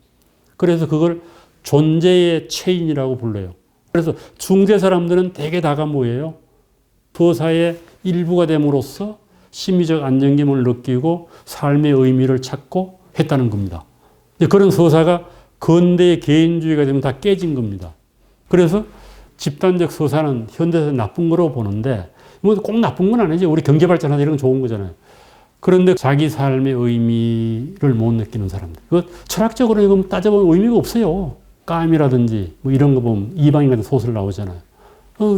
A: 그래서 그걸 존재의 체인이라고 불러요. 그래서 중세 사람들은 대개 다가 뭐예요? 서사의 일부가 됨으로써 심리적 안정감을 느끼고 삶의 의미를 찾고 했다는 겁니다. 그런 서사가 근대의 개인주의가 되면 다 깨진 겁니다. 그래서 집단적 서사는 현대에서 나쁜 거라고 보는데, 꼭 나쁜 건 아니지. 우리 경제 발전하자 이런 건 좋은 거잖아요. 그런데 자기 삶의 의미를 못 느끼는 사람들. 철학적으로 이거 따져보면 의미가 없어요. 까미라든지 이런 거 보면 이방인 같은 소설 나오잖아요.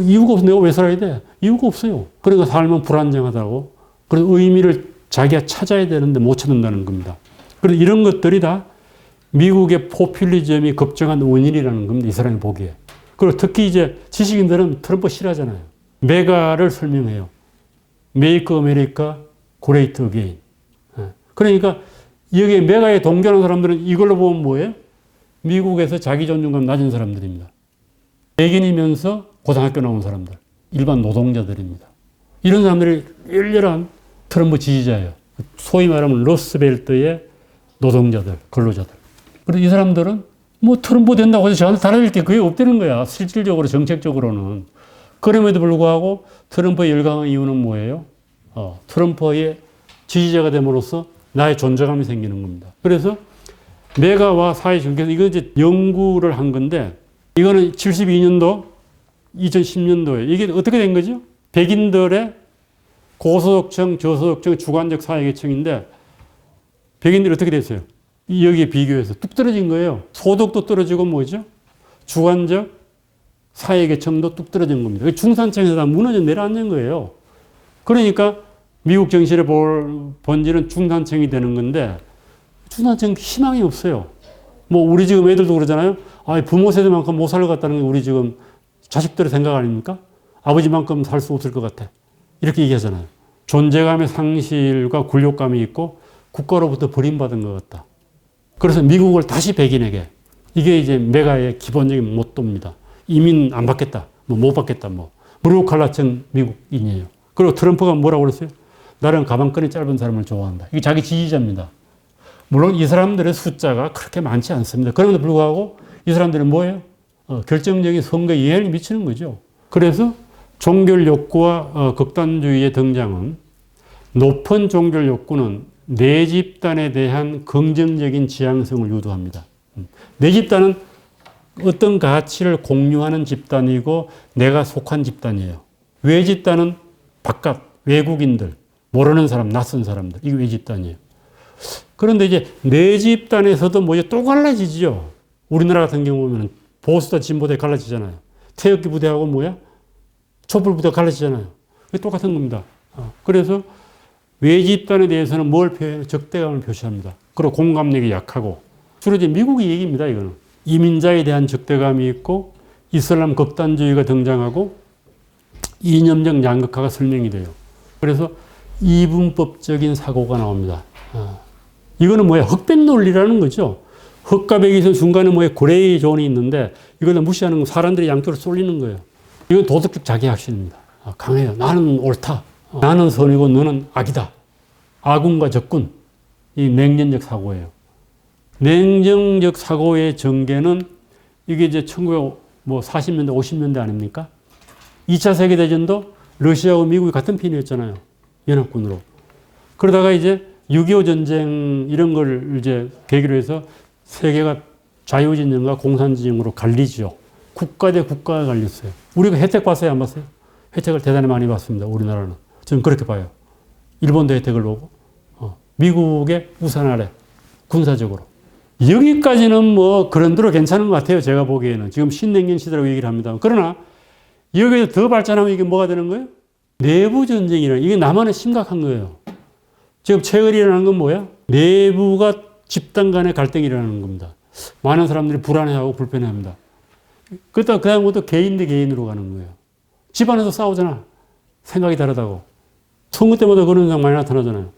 A: 이유가 없어. 내가 왜 살아야 돼? 이유가 없어요. 그러니까 삶은 불안정하다고. 그래서 의미를 자기가 찾아야 되는데 못 찾는다는 겁니다. 그래서 이런 것들이 다 미국의 포퓰리즘이 급증한 원인이라는 겁니다. 이 사람이 보기에. 그리고 특히 이제 지식인들은 트럼프 싫어하잖아요. 메가를 설명해요. Make America Great Again. 그러니까 여기에 메가에 동조하는 사람들은 이걸로 보면 뭐예요? 미국에서 자기 존중감 낮은 사람들입니다. 백인이면서 고등학교 나온 사람들, 일반 노동자들입니다. 이런 사람들이 열렬한 트럼프 지지자예요. 소위 말하면 러스벨트의 노동자들, 근로자들. 그리고 이 사람들은 트럼프 된다고 해서 저한테 달라질 게 그게 없다는 거야. 실질적으로, 정책적으로는. 그럼에도 불구하고 트럼프의 열광한 이유는 뭐예요? 트럼프의 지지자가 됨으로써 나의 존재감이 생기는 겁니다. 그래서 메가와 사회 정체성, 이거 이제 연구를 한 건데, 이거는 72년도, 2010년도에 이게 어떻게 된 거죠? 백인들의 고소득층, 저소득층, 주관적 사회계층인데, 백인들이 어떻게 됐어요? 여기에 비교해서 뚝 떨어진 거예요. 소득도 떨어지고 뭐죠? 주관적 사회계층도 뚝 떨어진 겁니다. 중산층에서 다 무너져 내려앉는 거예요. 그러니까 미국 정신의 본질은 중산층이 되는 건데, 중산층 희망이 없어요. 우리 지금 애들도 그러잖아요. 부모 세대만큼 못 살 것 같다는 게 우리 지금 자식들의 생각 아닙니까? 아버지만큼 살 수 없을 것 같아. 이렇게 얘기하잖아요. 존재감의 상실과 굴욕감이 있고 국가로부터 버림받은 것 같다. 그래서 미국을 다시 백인에게. 이게 이제 메가의 기본적인 모토입니다. 이민 안 받겠다. 못 받겠다. 블루칼라층 미국인이에요. 그리고 트럼프가 뭐라고 그랬어요? 나는 가방끈이 짧은 사람을 좋아한다. 이게 자기 지지자입니다. 물론 이 사람들의 숫자가 그렇게 많지 않습니다. 그럼에도 불구하고 이 사람들은 뭐예요? 결정적인 선거에 영향을 미치는 거죠. 그래서 종교 욕구와 극단주의의 등장은, 높은 종교 욕구는 내 집단에 대한 긍정적인 지향성을 유도합니다. 내 집단은 어떤 가치를 공유하는 집단이고 내가 속한 집단이에요. 외 집단은 바깥, 외국인들, 모르는 사람, 낯선 사람들. 이게 외 집단이에요. 그런데 이제 내 집단에서도 또 갈라지죠. 우리나라 같은 경우 보면 보수다 진보다 갈라지잖아요. 태극기 부대하고 촛불 부대가 갈라지잖아요. 그게 똑같은 겁니다. 그래서 외 집단에 대해서는 뭘 표현해요? 적대감을 표시합니다. 그리고 공감력이 약하고 주로 이제 미국의 얘기입니다, 이거는. 이민자에 대한 적대감이 있고, 이슬람 극단주의가 등장하고, 이념적 양극화가 설명이 돼요. 그래서 이분법적인 사고가 나옵니다. 이거는 뭐야? 흑백 논리라는 거죠. 흑과 백이 있으면 중간에 뭐야? 그레이 존이 있는데, 이거는 무시하는 거, 사람들이 양쪽으로 쏠리는 거예요. 이건 도덕적 자기확신입니다. 강해요. 나는 옳다. 나는 선이고 너는 악이다. 아군과 적군. 이 냉전적 사고예요. 냉정적 사고의 전개는 이게 이제 1940년대, 50년대 아닙니까? 2차 세계대전도 러시아와 미국이 같은 편이었잖아요. 연합군으로. 그러다가 이제 6.25 전쟁 이런 걸 이제 계기로 해서 세계가 자유진영과 공산진영으로 갈리죠. 국가 대 국가가 갈렸어요. 우리가 혜택 봤어요? 안 봤어요? 혜택을 대단히 많이 봤습니다. 우리나라는. 저는 그렇게 봐요. 일본도 혜택을 보고, 미국의 우산 아래, 군사적으로. 여기까지는 뭐 그런 대로 괜찮은 것 같아요. 제가 보기에는. 지금 신냉전 시대라고 얘기를 합니다. 그러나 여기서 더 발전하면 이게 뭐가 되는 거예요? 내부 전쟁이라. 이게 나만의 심각한 거예요. 지금 최근 일어나는 건 뭐야? 내부가 집단 간의 갈등이 일어나는 겁니다. 많은 사람들이 불안해하고 불편해합니다. 그다음부터 개인 대 개인으로 가는 거예요. 집안에서 싸우잖아. 생각이 다르다고. 선거 때마다 그런 현상 많이 나타나잖아요.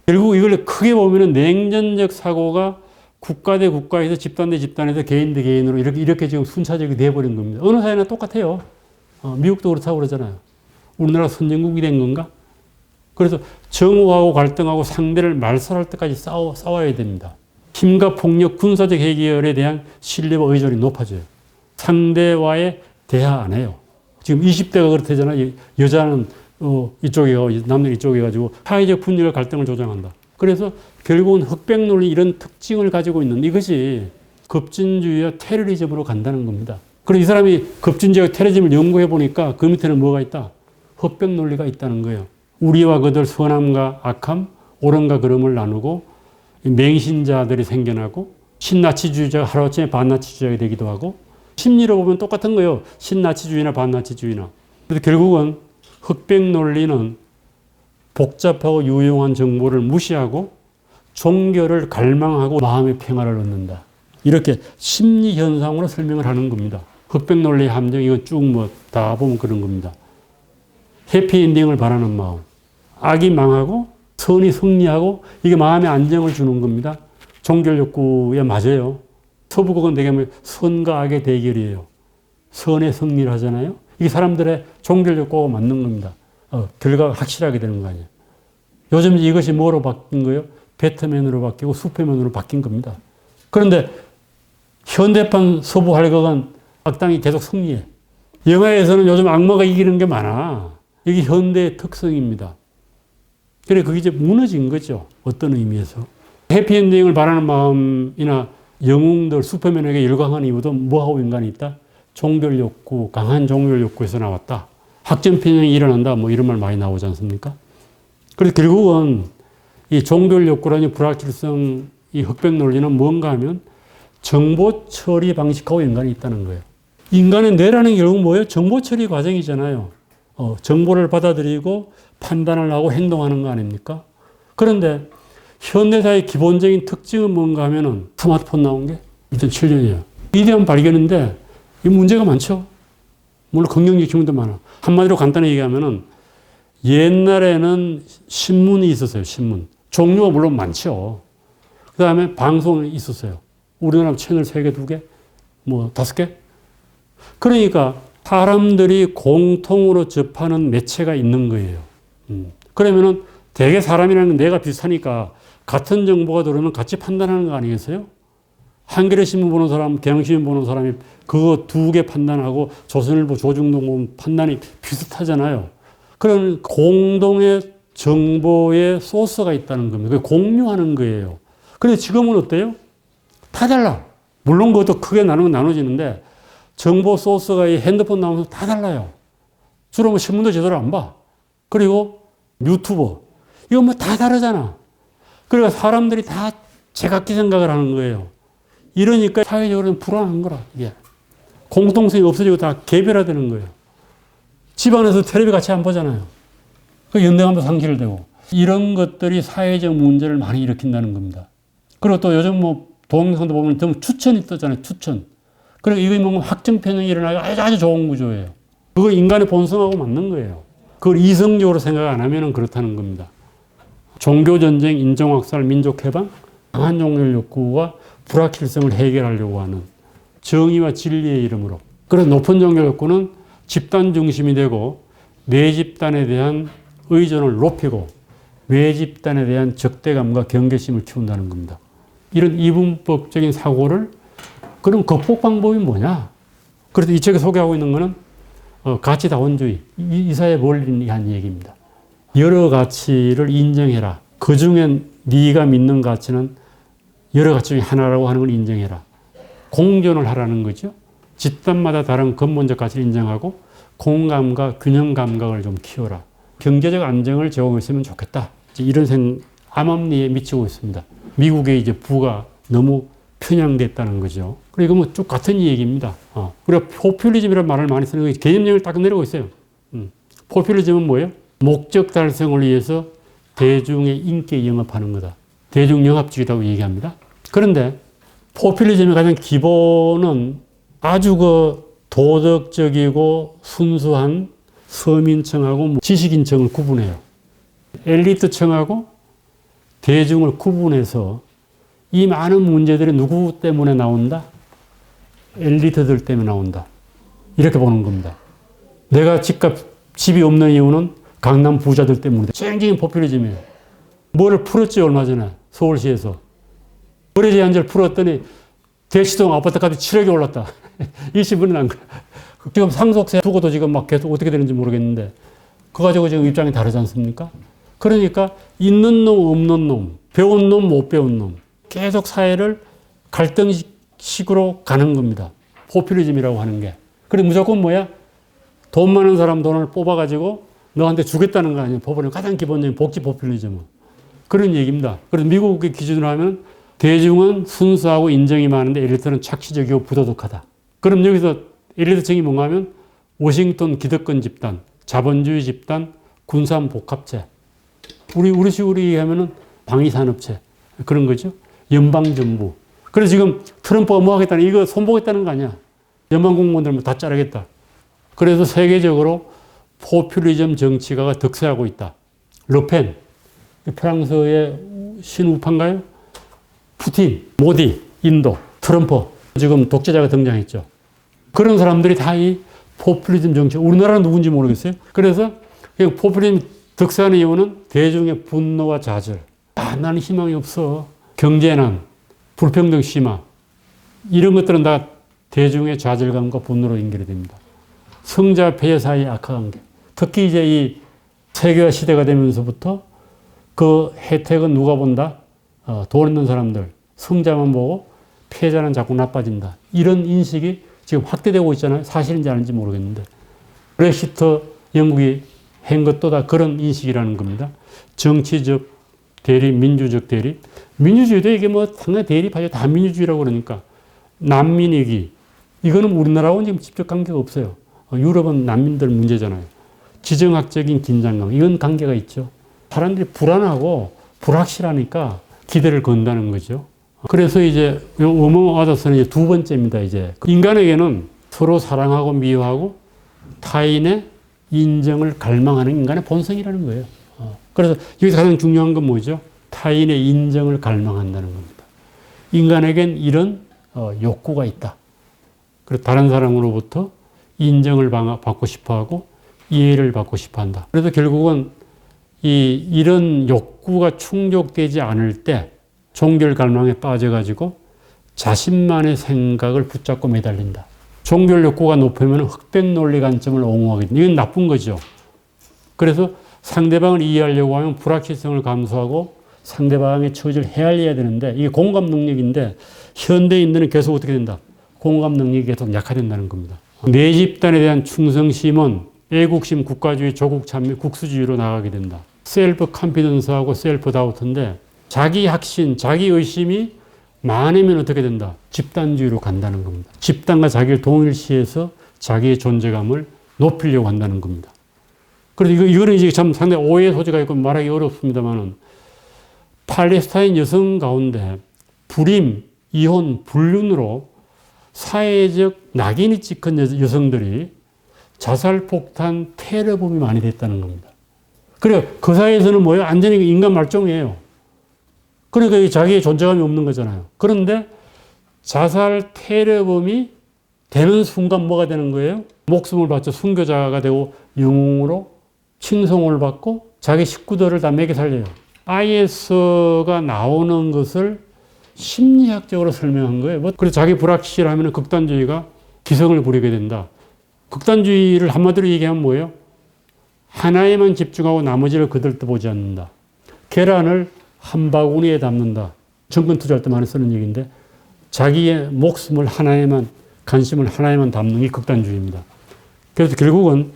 A: 결국 이걸 크게 보면은 냉전적 사고가 국가 대 국가에서 집단 대 집단에서 개인 대 개인으로 이렇게 지금 순차적이 돼버린 겁니다. 어느 사회나 똑같아요. 미국도 그렇다고 그러잖아요. 우리나라 선진국이 된 건가? 그래서 정오하고 갈등하고 상대를 말살할 때까지 싸워야 됩니다. 힘과 폭력, 군사적 해결에 대한 신뢰와 의존이 높아져요. 상대와의 대화 안 해요. 지금 20대가 그렇다잖아요. 여자는 이쪽에, 남들 이쪽에 가지고 사회적 분열과 갈등을 조장한다. 그래서 결국은 흑백 논리 이런 특징을 가지고 있는 이것이 급진주의와 테러리즘으로 간다는 겁니다. 그래서 이 사람이 급진주의와 테러리즘을 연구해 보니까 그 밑에는 뭐가 있다? 흑백 논리가 있다는 거예요. 우리와 그들 선함과 악함, 옳음과 그름을 나누고 맹신자들이 생겨나고 신나치주의자가 하루아침에 반나치주의자가 되기도 하고 심리로 보면 똑같은 거예요. 신나치주의나 반나치주의나. 그래서 결국은 흑백 논리는 복잡하고 유용한 정보를 무시하고 종교를 갈망하고 마음의 평화를 얻는다. 이렇게 심리 현상으로 설명을 하는 겁니다. 흑백 논리의 함정 이건 쭉 뭐 다 보면 그런 겁니다. 해피엔딩을 바라는 마음. 악이 망하고 선이 승리하고 이게 마음의 안정을 주는 겁니다. 종교 욕구에 맞아요. 서부국은 되게 뭐 선과 악의 대결이에요. 선의 승리를 하잖아요. 이게 사람들의 종교 욕구가 맞는 겁니다. 결과가 확실하게 되는 거 아니에요. 요즘 이것이 뭐로 바뀐 거예요? 배트맨으로 바뀌고 슈퍼맨으로 바뀐 겁니다. 그런데 현대판 서부 활극은 악당이 계속 승리해. 영화에서는 요즘 악마가 이기는 게 많아. 이게 현대의 특성입니다. 그래, 그게 이제 무너진 거죠. 어떤 의미에서. 해피엔딩을 바라는 마음이나 영웅들, 슈퍼맨에게 열광하는 이유도 뭐하고 연관이 있다? 종교 욕구, 강한 종교 욕구에서 나왔다. 학점 편향이 일어난다. 뭐 이런 말 많이 나오지 않습니까? 그래서 결국은 이 종교 욕구라는 불확실성, 이 흑백 논리는 뭔가 하면 정보 처리 방식하고 연관이 있다는 거예요. 인간의 뇌라는 게 결국 뭐예요? 정보 처리 과정이잖아요. 정보를 받아들이고 판단을 하고 행동하는 거 아닙니까? 그런데 현대사의 기본적인 특징은 뭔가 하면은 스마트폰 나온 게 2007년이에요. 위대한 발견인데 이 문제가 많죠. 물론 긍정적 측면도 많아. 한마디로 간단히 얘기하면은 옛날에는 신문이 있었어요. 신문. 종류가 물론 많죠. 그 다음에 방송이 있었어요. 우리나라 채널 3개, 2개, 뭐 5개. 그러니까 사람들이 공통으로 접하는 매체가 있는 거예요. 그러면은 대개 사람이라는 건 내가 비슷하니까 같은 정보가 들어오면 같이 판단하는 거 아니겠어요? 한겨레 신문 보는 사람, 경향신문 보는 사람이 그거 2개 판단하고 조선일보, 조중동 보면 판단이 비슷하잖아요. 그런 공동의 정보의 소스가 있다는 겁니다. 그게 공유하는 거예요. 그런데 지금은 어때요? 다 달라. 물론 그것도 크게 나누면 나눠지는데 정보 소스가 이 핸드폰 나오면서 다 달라요. 주로 뭐 신문도 제대로 안 봐. 그리고 유튜버. 이거 뭐 다 다르잖아. 그러니까 사람들이 다 제각기 생각을 하는 거예요. 이러니까 사회적으로는 불안한 거라, 이게. 공통성이 없어지고 다 개별화되는 거예요. 집안에서 텔레비 같이 안 보잖아요. 그 연대감도 상실되고. 이런 것들이 사회적 문제를 많이 일으킨다는 겁니다. 그리고 또 요즘 뭐 동영상도 보면 좀 추천이 뜨잖아요. 추천. 그리고 이거 보면 확정 편향이 일어나기 아주 좋은 구조예요. 그거 인간의 본성하고 맞는 거예요. 그걸 이성적으로 생각 안 하면 그렇다는 겁니다. 종교전쟁, 인종학살, 민족해방, 강한 종교 욕구와 불확실성을 해결하려고 하는 정의와 진리의 이름으로. 그래서 높은 종교 욕구는 집단 중심이 되고 내 집단에 대한 의존을 높이고 외 집단에 대한 적대감과 경계심을 키운다는 겁니다. 이런 이분법적인 사고를 그럼 극복 방법이 뭐냐? 그래서 이 책에 소개하고 있는 것은 가치다원주의, 이사의 원리에 한 얘기입니다. 여러 가치를 인정해라. 그 중에 네가 믿는 가치는 여러 가치 중에 하나라고 하는 걸 인정해라. 공존을 하라는 거죠. 집단마다 다른 근본적 가치를 인정하고 공감과 균형 감각을 좀 키워라. 경제적 안정을 제공했으면 좋겠다. 이런 암암리에 미치고 있습니다. 미국의 이제 부가 너무 편향됐다는 거죠. 그리고 뭐 쭉 같은 얘기입니다. 우리가 포퓰리즘이라는 말을 많이 쓰는 거 개념형을 딱 내리고 있어요. 포퓰리즘은 뭐예요? 목적 달성을 위해서 대중의 인기에 영합하는 거다. 대중 영합주의라고 얘기합니다. 그런데 포퓰리즘의 가장 기본은 아주 도덕적이고 순수한 서민층하고 지식인층을 구분해요. 엘리트층하고 대중을 구분해서 이 많은 문제들이 누구 때문에 나온다? 엘리트들 때문에 나온다. 이렇게 보는 겁니다. 내가 집이 없는 이유는 강남 부자들 때문이다. 쨍쨍이 포퓰리즘이에요. 뭐를 풀었지 얼마 전에 서울시에서. 거래 제한제를 풀었더니 대치동 아파트 값이 7억이 올랐다. 일시분이 난 거야. 지금 상속세 두고도 지금 막 계속 어떻게 되는지 모르겠는데 그거 가지고 지금 입장이 다르지 않습니까? 그러니까 있는 놈 없는 놈, 배운 놈 못 배운 놈 계속 사회를 갈등식으로 가는 겁니다. 포퓰리즘이라고 하는 게. 그리고 무조건 뭐야? 돈 많은 사람 돈을 뽑아가지고 너한테 주겠다는 거 아니에요. 법원의 가장 기본적인 복지 포퓰리즘은. 그런 얘기입니다. 그래서 미국의 기준으로 하면 대중은 순수하고 인정이 많은데 엘리트는 착시적이고 부도덕하다. 그럼 여기서 엘리트층이 뭔가 하면 워싱턴 기득권 집단, 자본주의 집단, 군산복합체. 우리식으로 얘기하면은 방위산업체. 그런 거죠. 연방정부. 그래서 지금 트럼프가 뭐 하겠다는, 이거 손보겠다는 거 아니야. 연방공무원들 다 자르겠다. 그래서 세계적으로 포퓰리즘 정치가가 득세하고 있다. 르펜, 프랑스의 신우파인가요? 푸틴, 모디, 인도, 트럼프. 지금 독재자가 등장했죠. 그런 사람들이 다 이 포퓰리즘 정치, 우리나라는 누군지 모르겠어요. 그래서 그냥 포퓰리즘 득세하는 이유는 대중의 분노와 좌절. 나는 희망이 없어. 경제난, 불평등 심화. 이런 것들은 다 대중의 좌절감과 분노로 연결이 됩니다. 성자 폐해 사이의 악화관계. 특히 이제 이 세계화 시대가 되면서부터 그 혜택은 누가 본다? 돈 있는 사람들. 성자만 보고 패자는 자꾸 나빠진다. 이런 인식이 지금 확대되고 있잖아요. 사실인지 아닌지 모르겠는데. 브렉시트 영국이 한 것도 다 그런 인식이라는 겁니다. 정치적 대립, 민주적 대립. 민주주의도 이게 뭐 상당히 대립하죠. 다 민주주의라고 그러니까. 난민위기. 이거는 우리나라하고는 지금 직접 관계가 없어요. 유럽은 난민들 문제잖아요. 지정학적인 긴장감. 이건 관계가 있죠. 사람들이 불안하고 불확실하니까 기대를 건다는 거죠. 그래서 이제 워머 아더슨은 이제 두 번째입니다. 이제 인간에게는 서로 사랑하고 미워하고 타인의 인정을 갈망하는 인간의 본성이라는 거예요. 그래서 여기서 가장 중요한 건 뭐죠? 타인의 인정을 갈망한다는 겁니다. 인간에겐 이런 욕구가 있다. 그래서 다른 사람으로부터 인정을 받고 싶어하고 이해를 받고 싶어한다. 그래서 결국은 이런 욕구가 충족되지 않을 때 종결 갈망에 빠져가지고 자신만의 생각을 붙잡고 매달린다. 종결 욕구가 높으면 흑백 논리 관점을 옹호하게 된다. 이건 나쁜 거죠. 그래서 상대방을 이해하려고 하면 불확실성을 감수하고 상대방의 처지를 헤아려야 되는데 이게 공감 능력인데 현대인들은 계속 어떻게 된다? 공감 능력이 계속 약화된다는 겁니다. 내 집단에 대한 충성심은 애국심, 국가주의, 조국 참여, 국수주의로 나가게 된다. 셀프 컨피던스하고 셀프 다우트인데 자기 확신, 자기 의심이 많으면 어떻게 된다? 집단주의로 간다는 겁니다. 집단과 자기를 동일시해서 자기의 존재감을 높이려고 한다는 겁니다. 그래서 이거는 이제 참 상당히 오해의 소지가 있고 말하기 어렵습니다만은 팔레스타인 여성 가운데 불임, 이혼, 불륜으로 사회적 낙인이 찍힌 여성들이 자살폭탄 테러범이 많이 됐다는 겁니다. 그래, 그 사회에서는 뭐예요? 완전히 인간 말종이에요. 그러니까 자기의 존재감이 없는 거잖아요. 그런데 자살 테러범이 되는 순간 뭐가 되는 거예요? 목숨을 바쳐 순교자가 되고 영웅으로 칭송을 받고 자기 식구들을 다 먹여 살려요. IS가 나오는 것을 심리학적으로 설명한 거예요. 그래서 자기 불확실하면 극단주의가 기승을 부리게 된다. 극단주의를 한마디로 얘기하면 뭐예요? 하나에만 집중하고 나머지를 거들떠보지 않는다. 계란을 한 바구니에 담는다. 정권 투자할 때 많이 쓰는 얘기인데 자기의 목숨을 하나에만, 관심을 하나에만 담는 게 극단주의입니다. 그래서 결국은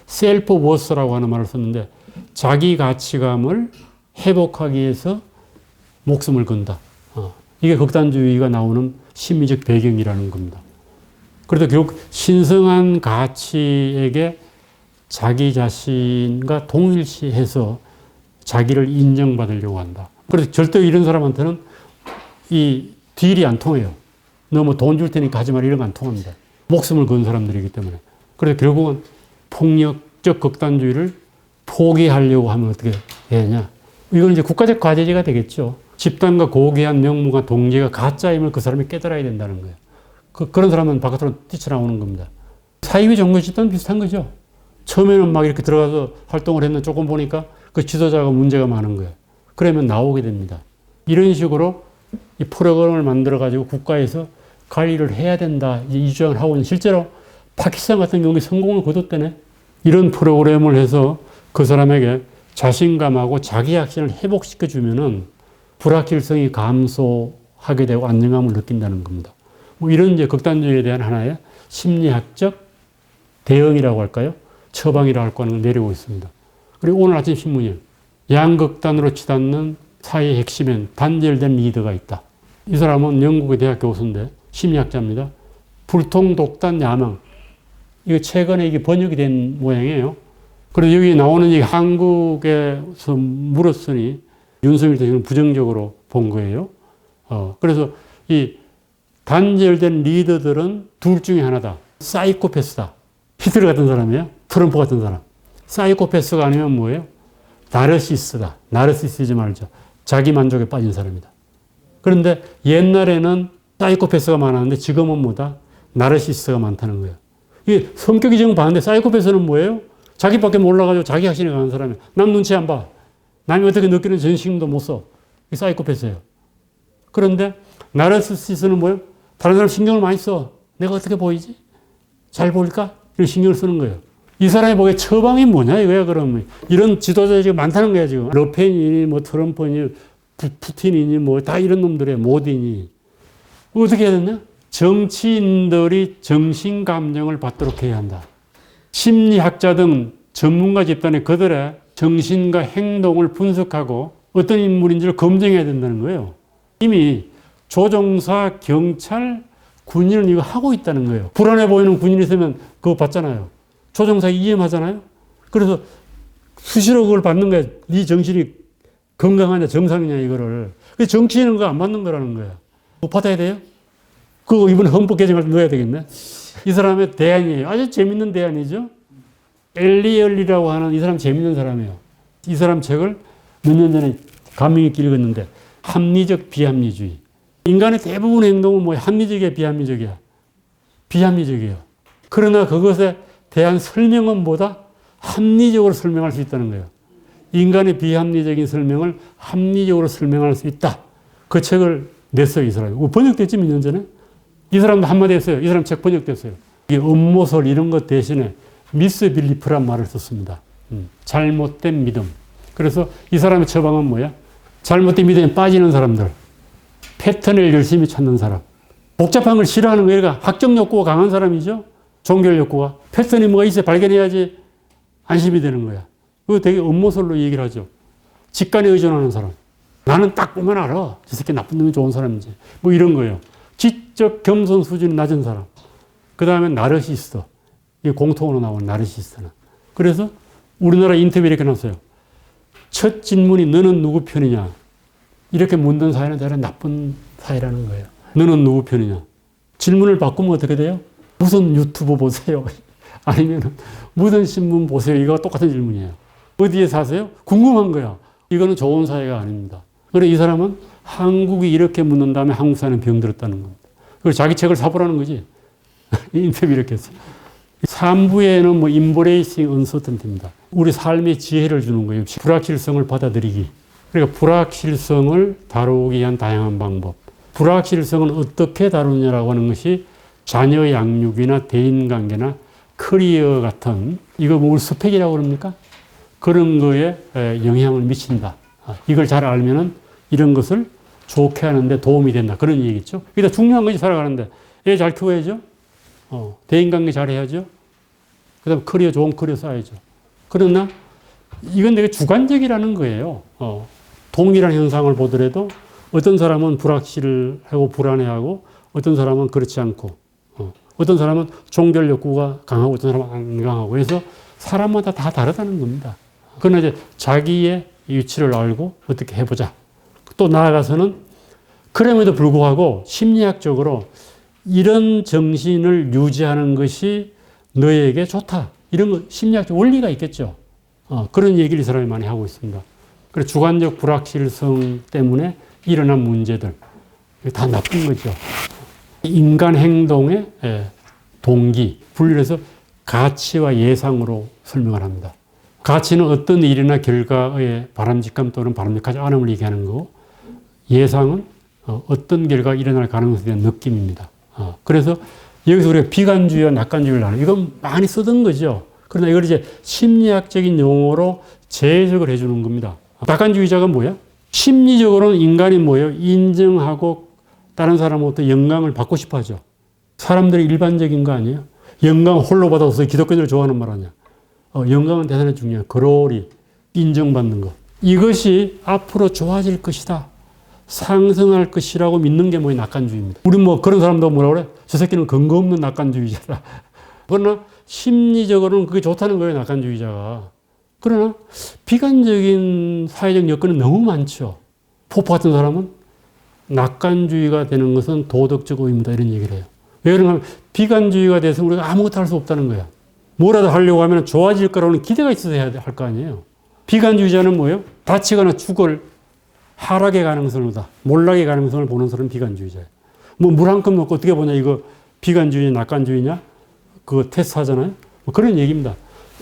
A: 셀프 워스라고 하는 말을 썼는데 자기 가치감을 회복하기 위해서 목숨을 건다. 이게 극단주의가 나오는 심리적 배경이라는 겁니다. 그래서 결국 신성한 가치에게 자기 자신과 동일시해서 자기를 인정받으려고 한다. 그래서 절대 이런 사람한테는 이 딜이 안 통해요. 너 뭐 돈 줄 테니까 하지 마라 이런 거 안 통합니다. 목숨을 건 사람들이기 때문에. 그래서 결국은 폭력적 극단주의를 포기하려고 하면 어떻게 해야 하냐. 이건 이제 국가적 과제가 되겠죠. 집단과 고귀한 명무가 동지가 가짜임을 그 사람이 깨달아야 된다는 거예요. 그런 사람은 바깥으로 뛰쳐나오는 겁니다. 사이비 종교 집단 비슷한 거죠. 처음에는 막 이렇게 들어가서 활동을 했는데 조금 보니까 그 지도자가 문제가 많은 거예요. 그러면 나오게 됩니다. 이런 식으로 이 프로그램을 만들어가지고 국가에서 관리를 해야 된다. 이 주장을 하고 있는 실제로 파키스탄 같은 경우에 성공을 거뒀다네. 이런 프로그램을 해서 그 사람에게 자신감하고 자기 확신을 회복시켜주면은 불확실성이 감소하게 되고 안정감을 느낀다는 겁니다. 뭐 이런 이제 극단주의에 대한 하나의 심리학적 대응이라고 할까요? 처방이라고 하는 걸 내리고 있습니다. 그리고 오늘 아침 신문에 양극단으로 치닫는 사회의 핵심엔 단절된 리더가 있다. 이 사람은 영국의 대학 교수인데 심리학자입니다. 불통, 독단, 야망. 이거 최근에 이게 번역이 된 모양이에요. 그래서 여기 나오는 이 한국에서 물었으니 윤석열 대통령은 부정적으로 본 거예요. 그래서 이 단절된 리더들은 둘 중에 하나다. 사이코패스다. 히틀러 같은 사람이에요. 트럼프 같은 사람. 사이코패스가 아니면 뭐예요? 나르시스다. 나르시시즘 알죠? 자기 만족에 빠진 사람이다. 그런데 옛날에는 사이코패스가 많았는데 지금은 뭐다? 나르시스가 많다는 거예요. 이게 성격이 지금 봤는데 사이코패스는 뭐예요? 자기밖에 몰라가지고 자기 확신에 강한 사람이에요. 남 눈치 안 봐. 남이 어떻게 느끼는 전신도 못 써. 이게 사이코패스예요. 그런데 나르시스는 뭐예요? 다른 사람 신경을 많이 써. 내가 어떻게 보이지? 잘 보일까? 이런 신경을 쓰는 거예요. 이 사람이 보기에 처방이 뭐냐 이거야 그러면. 이런 지도자들이 지금 많다는 거야 지금. 르펜이니 뭐 트럼프니 푸틴이니 뭐 다 이런 놈들이에요. 모디니. 어떻게 해야 되냐? 정치인들이 정신감정을 받도록 해야 한다. 심리학자 등 전문가 집단이 그들의 정신과 행동을 분석하고 어떤 인물인지를 검증해야 된다는 거예요. 이미 조종사, 경찰, 군인은 이거 하고 있다는 거예요. 불안해 보이는 군인이 있으면 그거 받잖아요. 조종사 이임하잖아요. 그래서 수시로 그걸 받는 거야. 네 정신이 건강하냐 정상이냐 이거를. 정치인은 그거 안 받는 거라는 거야. 뭐 받아야 돼요? 그거 이번에 헌법 개정할 때 넣어야 되겠네. 이 사람의 대안이에요. 아주 재밌는 대안이죠. 엘리얼리라고 하는 이 사람 재밌는 사람이에요. 이 사람 책을 몇 년 전에 감명 있게 읽었는데 합리적 비합리주의. 인간의 대부분의 행동은 뭐야? 합리적이야 비합리적이야? 비합리적이에요. 그러나 그것에 대한 설명은 뭐다? 합리적으로 설명할 수 있다는 거예요. 인간의 비합리적인 설명을 합리적으로 설명할 수 있다. 그 책을 냈어요, 이 사람이. 번역됐지, 몇 년 전에? 이 사람도 한마디 했어요. 이 사람 책 번역됐어요. 이게 음모설 이런 것 대신에 미스빌리프란 말을 썼습니다. 잘못된 믿음. 그래서 이 사람의 처방은 뭐야? 잘못된 믿음에 빠지는 사람들. 패턴을 열심히 찾는 사람. 복잡한 걸 싫어하는 거예요. 그러니까 학적 욕구가 강한 사람이죠. 종교 욕구가. 패턴이 뭐가 있어야 발견해야지 안심이 되는 거야. 그거 되게 음모설로 얘기를 하죠. 직관에 의존하는 사람. 나는 딱 보면 알아. 저 새끼 나쁜 놈이 좋은 사람인지. 뭐 이런 거예요. 지적 겸손 수준이 낮은 사람. 그 다음에 나르시스트. 이게 공통으로 나오는 나르시스트는. 그래서 우리나라 인터뷰에 이렇게 나왔어요. 첫 질문이 너는 누구 편이냐. 이렇게 묻는 사회는 대단히 나쁜 사회라는 거예요. 너는 누구 편이냐? 질문을 바꾸면 어떻게 돼요? 무슨 유튜브 보세요? 아니면 무슨 신문 보세요? 이거 똑같은 질문이에요. 어디에 사세요? 궁금한 거야. 이거는 좋은 사회가 아닙니다. 그래서 이 사람은 한국이 이렇게 묻는 다음에 한국 사람은 병들었다는 겁니다. 그리고 자기 책을 사보라는 거지. 인터뷰 이렇게 했어요. 3부에는 뭐 embracing uncertainty입니다. 우리 삶의 지혜를 주는 거예요. 불확실성을 받아들이기. 그러니까 불확실성을 다루기 위한 다양한 방법. 불확실성은 어떻게 다루느냐라고 하는 것이 자녀 양육이나 대인관계나 커리어 같은, 이거 뭐 스펙이라고 그럽니까? 그런 거에 영향을 미친다. 이걸 잘 알면은 이런 것을 좋게 하는데 도움이 된다. 그런 얘기겠죠. 그러니까 중요한 것이 살아가는데 애 잘 키워야죠. 대인관계 잘 해야죠. 그 다음에 커리어, 좋은 커리어 쌓아야죠. 그러나 이건 되게 주관적이라는 거예요. 동일한 현상을 보더라도 어떤 사람은 불확실하고 불안해하고 어떤 사람은 그렇지 않고 어떤 사람은 종결 욕구가 강하고 어떤 사람은 안 강하고 그래서 사람마다 다 다르다는 겁니다. 그러나 이제 자기의 위치를 알고 어떻게 해보자. 또 나아가서는 그럼에도 불구하고 심리학적으로 이런 정신을 유지하는 것이 너에게 좋다. 이런 거 심리학적 원리가 있겠죠. 그런 얘기를 이 사람이 많이 하고 있습니다. 그래서 주관적 불확실성 때문에 일어난 문제들. 다 나쁜 거죠. 인간 행동의 동기, 분류해서 가치와 예상으로 설명을 합니다. 가치는 어떤 일이나 결과의 바람직함 또는 바람직하지 않음을 얘기하는 거고, 예상은 어떤 결과가 일어날 가능성에 대한 느낌입니다. 그래서 여기서 우리가 비관주의와 낙관주의를 나누는, 이건 많이 쓰던 거죠. 그러나 이걸 이제 심리학적인 용어로 재해석을 해주는 겁니다. 낙관주의자가 뭐야? 심리적으로는 인간이 뭐예요? 인정하고 다른 사람으로부터 영광을 받고 싶어 하죠. 사람들이 일반적인 거 아니에요? 영광 홀로 받아서 기독교인들 좋아하는 말 아니야. 영광은 대단히 중요해요. 그로리, 인정받는 것. 이것이 앞으로 좋아질 것이다. 상승할 것이라고 믿는 게 뭐예요? 낙관주의입니다. 우리 뭐 그런 사람도 뭐라 그래? 저 새끼는 근거 없는 낙관주의자다. 그러나 심리적으로는 그게 좋다는 거예요. 낙관주의자가. 그러나 비관적인 사회적 여건은 너무 많죠. 포포 같은 사람은 낙관주의가 되는 것은 도덕적 의무다 이런 얘기를 해요. 왜 그런가 하면 비관주의가 돼서 우리가 아무것도 할 수 없다는 거야. 뭐라도 하려고 하면 좋아질 거라는 기대가 있어서 해야 할 거 아니에요. 비관주의자는 뭐예요? 다치거나 죽을 하락의 가능성을 보다. 몰락의 가능성을 보는 사람은 비관주의자예요. 뭐 물 한 컵 넣고 어떻게 보냐 이거 비관주의냐 낙관주의냐 그거 테스트 하잖아요. 뭐 그런 얘기입니다.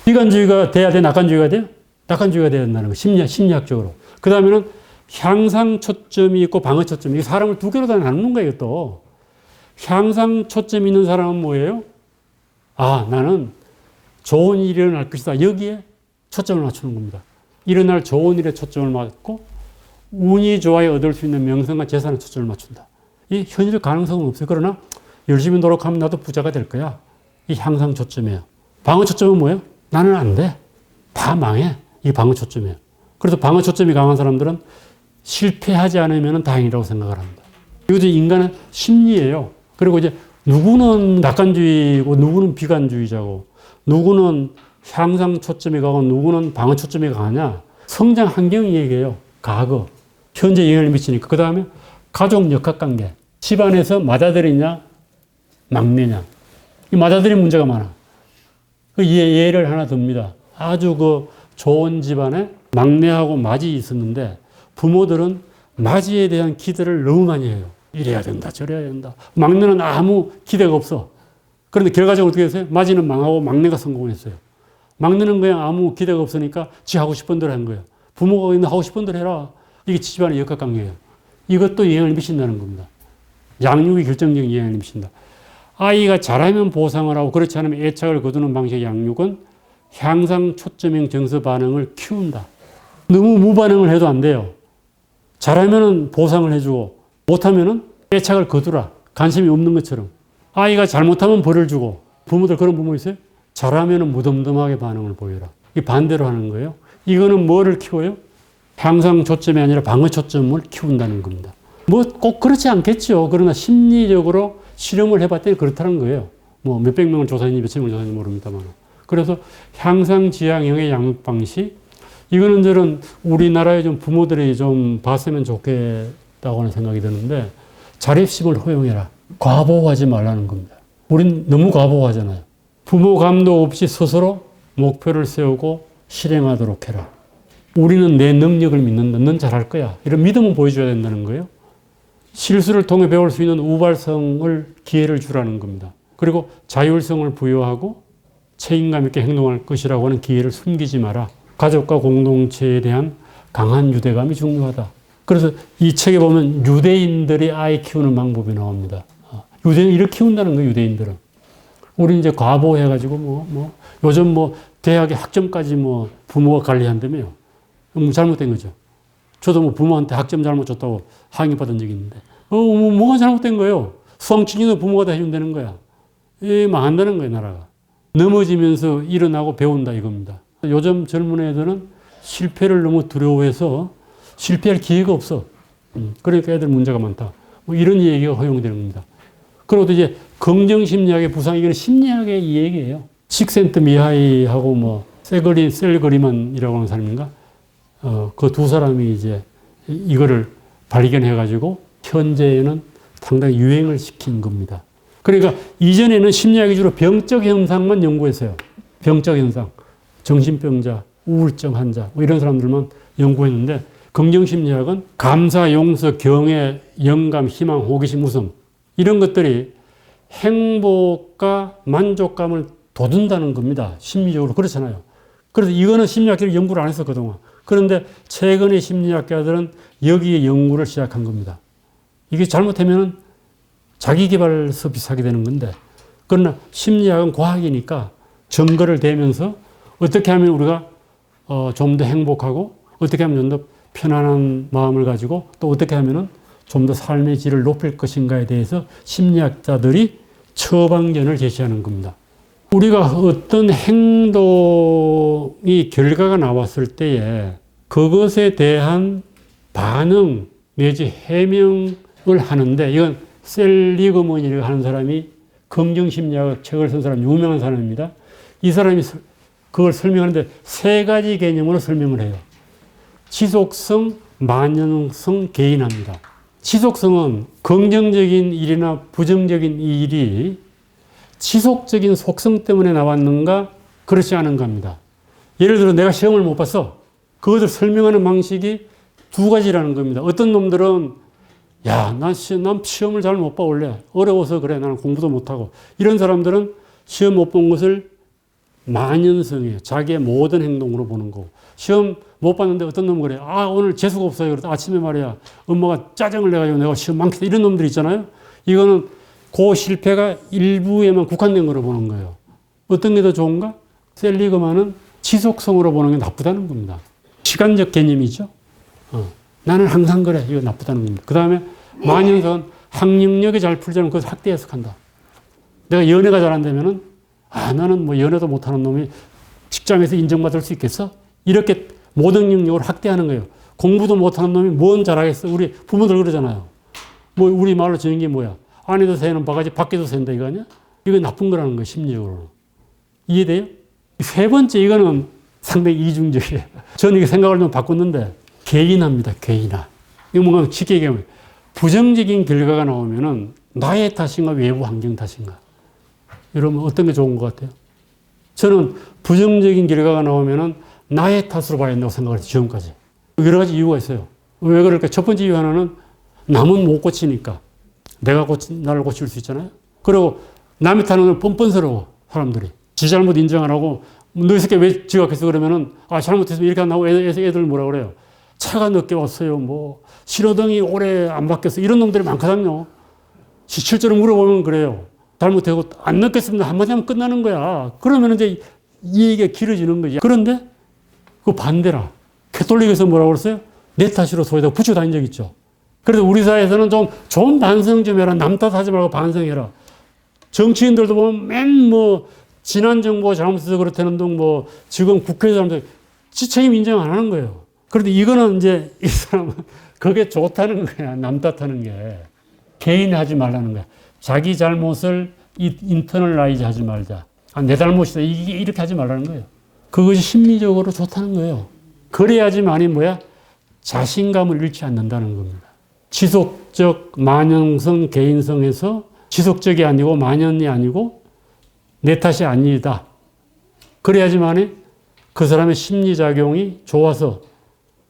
A: 비관주의가 돼야 돼? 낙관주의가 돼요? 낙관주의가 돼야 된다는 거. 심리학적으로. 그 다음에는 향상 초점이 있고 방어 초점이, 이게 사람을 두 개로 다 나누는 거예요, 또. 향상 초점이 있는 사람은 뭐예요? 나는 좋은 일이 일어날 것이다. 여기에 초점을 맞추는 겁니다. 일어날 좋은 일에 초점을 맞고, 운이 좋아야 얻을 수 있는 명성과 재산에 초점을 맞춘다. 이 현실 가능성은 없어요. 그러나 열심히 노력하면 나도 부자가 될 거야. 이 향상 초점이에요. 방어 초점은 뭐예요? 나는 안 돼. 다 망해. 이게 방어 초점이에요. 그래서 방어 초점이 강한 사람들은 실패하지 않으면 다행이라고 생각을 합니다. 이것도 인간의 심리예요. 그리고 이제 누구는 낙관주의고 누구는 비관주의자고 누구는 향상 초점이 강하고 누구는 방어 초점이 강하냐. 성장 환경이 얘기해요. 과거, 현재 영향을 미치니까. 그 다음에 가족 역학관계. 집안에서 맏아들이냐 막내냐. 이 맏아들이 문제가 많아. 그 예를 하나 듭니다. 아주 그 좋은 집안에 막내하고 맏이 있었는데 부모들은 맏이에 대한 기대를 너무 많이 해요. 이래야 된다, 저래야 된다. 막내는 아무 기대가 없어. 그런데 결과적으로 어떻게 했어요? 맏이는 망하고 막내가 성공했어요. 막내는 그냥 아무 기대가 없으니까 지 하고 싶은 대로 한 거예요. 부모가 하고 싶은 대로 해라. 이게 집안의 역학관계예요. 이것도 영향을 미친다는 겁니다. 양육이 결정적인 영향을 미친다. 아이가 잘하면 보상을 하고 그렇지 않으면 애착을 거두는 방식의 양육은 향상 초점형 정서 반응을 키운다. 너무 무반응을 해도 안 돼요. 잘하면 보상을 해주고 못하면 애착을 거두라. 관심이 없는 것처럼. 아이가 잘못하면 벌을 주고. 부모들 그런 부모 있어요? 잘하면 무덤덤하게 반응을 보여라. 이 반대로 하는 거예요. 이거는 뭐를 키워요? 향상 초점이 아니라 방어 초점을 키운다는 겁니다. 뭐 꼭 그렇지 않겠죠. 그러나 심리적으로 실험을 해봤더니 그렇다는 거예요. 뭐 몇백 명을 조사했는지 몇천 명을 조사했는지 모릅니다만. 그래서 향상 지향형의 양육 방식, 이거는 저는 우리나라의 좀 부모들이 좀 봤으면 좋겠다고 하는 생각이 드는데, 자립심을 허용해라. 과보하지 말라는 겁니다. 우린 너무 과보하잖아요. 부모 감독 없이 스스로 목표를 세우고 실행하도록 해라. 우리는 내 능력을 믿는다. 넌 잘할 거야. 이런 믿음을 보여줘야 된다는 거예요. 실수를 통해 배울 수 있는 우발성을 기회를 주라는 겁니다. 그리고 자율성을 부여하고 책임감 있게 행동할 것이라고 하는 기회를 숨기지 마라. 가족과 공동체에 대한 강한 유대감이 중요하다. 그래서 이 책에 보면 유대인들이 아이 키우는 방법이 나옵니다. 유대인 이렇게 키운다는 거예요, 유대인들은. 우리 이제 과보해가지고 요즘 대학의 학점까지 부모가 관리한다며요. 잘못된 거죠. 저도 부모한테 학점 잘못 줬다고 항의받은 적이 있는데, 뭐가 잘못된 거예요? 수강치기는 부모가 다 해준다는 거야. 망한다는 거예요, 나라가. 넘어지면서 일어나고 배운다 이겁니다. 요즘 젊은 애들은 실패를 너무 두려워해서 실패할 기회가 없어. 그러니까 애들 문제가 많다. 이런 얘기가 허용되는 겁니다. 그리고 또 이제 긍정심리학의 부상, 이건 심리학의 이 얘기예요. 식센트 미하이하고 셀거리만이라고 하는 사람인가? 그 두 사람이 이제 이거를 발견해가지고 현재에는 상당히 유행을 시킨 겁니다. 그러니까 이전에는 심리학이 주로 병적 현상만 연구했어요. 병적 현상. 정신병자, 우울증 환자, 이런 사람들만 연구했는데, 긍정심리학은 감사, 용서, 경애, 영감, 희망, 호기심, 웃음, 이런 것들이 행복과 만족감을 돋운다는 겁니다. 심리적으로. 그렇잖아요. 그래서 이거는 심리학계를 연구를 안 했어, 그동안. 그런데 최근에 심리학자들은 여기에 연구를 시작한 겁니다. 이게 잘못하면 자기개발서 비슷하게 되는 건데, 그러나 심리학은 과학이니까 증거를 대면서 어떻게 하면 우리가 좀 더 행복하고, 어떻게 하면 좀 더 편안한 마음을 가지고, 또 어떻게 하면 좀 더 삶의 질을 높일 것인가에 대해서 심리학자들이 처방전을 제시하는 겁니다. 우리가 어떤 행동이 결과가 나왔을 때에 그것에 대한 반응 내지 해명을 하는데, 이건 셀리그먼이라고 하는 사람이 긍정심리학 책을 쓴 사람, 유명한 사람입니다. 이 사람이 그걸 설명하는데 세 가지 개념으로 설명을 해요. 지속성, 만연성, 개인화입니다. 지속성은 긍정적인 일이나 부정적인 일이 지속적인 속성 때문에 나왔는가, 그렇지 않은가입니다. 예를 들어 내가 시험을 못 봤어. 그것을 설명하는 방식이 두 가지라는 겁니다. 어떤 놈들은 난 시험을 잘 못 봐, 원래. 어려워서 그래. 나는 공부도 못하고. 이런 사람들은 시험 못 본 것을 만연성이에요. 자기의 모든 행동으로 보는 거고. 시험 못 봤는데 어떤 놈은 그래. 오늘 재수가 없어요. 그래서 아침에 말이야, 엄마가 짜증을 내가지고 내가 시험 망쳤다. 이런 놈들 있잖아요. 이거는 그 실패가 일부에만 국한된 거로 보는 거예요. 어떤 게 더 좋은가? 셀리그만은 지속성으로 보는 게 나쁘다는 겁니다. 시간적 개념이죠. 나는 항상 그래. 이거 나쁘다는 겁니다. 그 다음에 만연성은 학력이 잘 풀지 않으면 그것을 학대 해석한다. 내가 연애가 잘 안 되면은 나는 연애도 못하는 놈이 직장에서 인정받을 수 있겠어? 이렇게 모든 능력으로 학대하는 거예요. 공부도 못하는 놈이 뭔 잘하겠어? 우리 부모들 그러잖아요. 우리 말로 지는 게 뭐야? 안에도 새는 바가지 밖에도 샌다 이거 아니야? 이거 나쁜 거라는 거예요, 심리적으로. 이해돼요? 세 번째, 이거는 상당히 이중적이에요. 저는 이게 생각을 좀 바꿨는데, 개인화입니다, 개인화. 이거 뭔가 쉽게 얘기하면, 부정적인 결과가 나오면은 나의 탓인가, 외부 환경 탓인가? 이러면 어떤 게 좋은 것 같아요? 저는 부정적인 결과가 나오면은 나의 탓으로 봐야 된다고 생각을 했어요, 지금까지. 여러 가지 이유가 있어요. 왜 그럴까? 첫 번째 이유 하나는 남은 못 고치니까. 내가 나를 고칠 수 있잖아요. 그리고 남의 탓은 뻔뻔스러워, 사람들이. 지 잘못 인정 안 하고, 너 이 새끼 왜 지각했어? 그러면은, 잘못했으면 이렇게 안 하고 애들 뭐라 그래요? 차가 늦게 왔어요. 신호등이 오래 안 바뀌었어. 이런 놈들이 많거든요. 실제로 물어보면 그래요. 잘못하고 안 늦겠습니다. 한마디 하면 끝나는 거야. 그러면 이제 이 얘기가 길어지는 거지. 그런데 그 반대라. 캐톨릭에서 뭐라고 그랬어요? 내 탓으로 소리다 붙여 다닌 적 있죠. 그래서 우리 사회에서는 좀 좋은 반성 좀 해라. 남 탓하지 말고 반성해라. 정치인들도 보면 지난 정부가 잘못해서 그렇다는 등 지금 국회에서 잘못해서 지 책임 인정 안 하는 거예요. 그런데 이거는 이제 이 사람은 그게 좋다는 거야. 남 탓하는 게. 개인하지 말라는 거야. 자기 잘못을 인터널라이즈 하지 말자. 내 잘못이다. 이렇게 하지 말라는 거예요. 그것이 심리적으로 좋다는 거예요. 그래야지만이 뭐야? 자신감을 잃지 않는다는 겁니다. 지속적 만연성, 개인성에서 지속적이 아니고 만연이 아니고 내 탓이 아니다. 그래야지만이 그 사람의 심리작용이 좋아서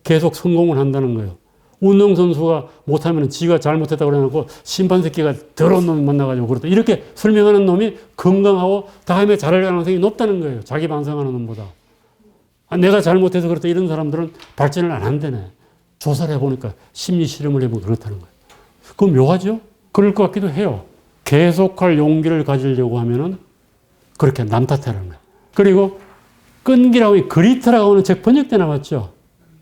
A: 계속 성공을 한다는 거예요. 운동선수가 못하면 지가 잘못했다고 그래놓고 심판 새끼가 더러운 놈 만나가지고 그렇다. 이렇게 설명하는 놈이 건강하고 다음에 잘할 가능성이 높다는 거예요. 자기 반성하는 놈보다. 내가 잘못해서 그렇다. 이런 사람들은 발전을 안 한다네. 조사를 해보니까 심리 실험을 해보면 그렇다는 거예요. 그건 묘하죠? 그럴 것 같기도 해요. 계속할 용기를 가지려고 하면은 그렇게 남 탓하는 거예요. 그리고 끈기라고 그리트라고 하는 책 번역 때 나왔죠.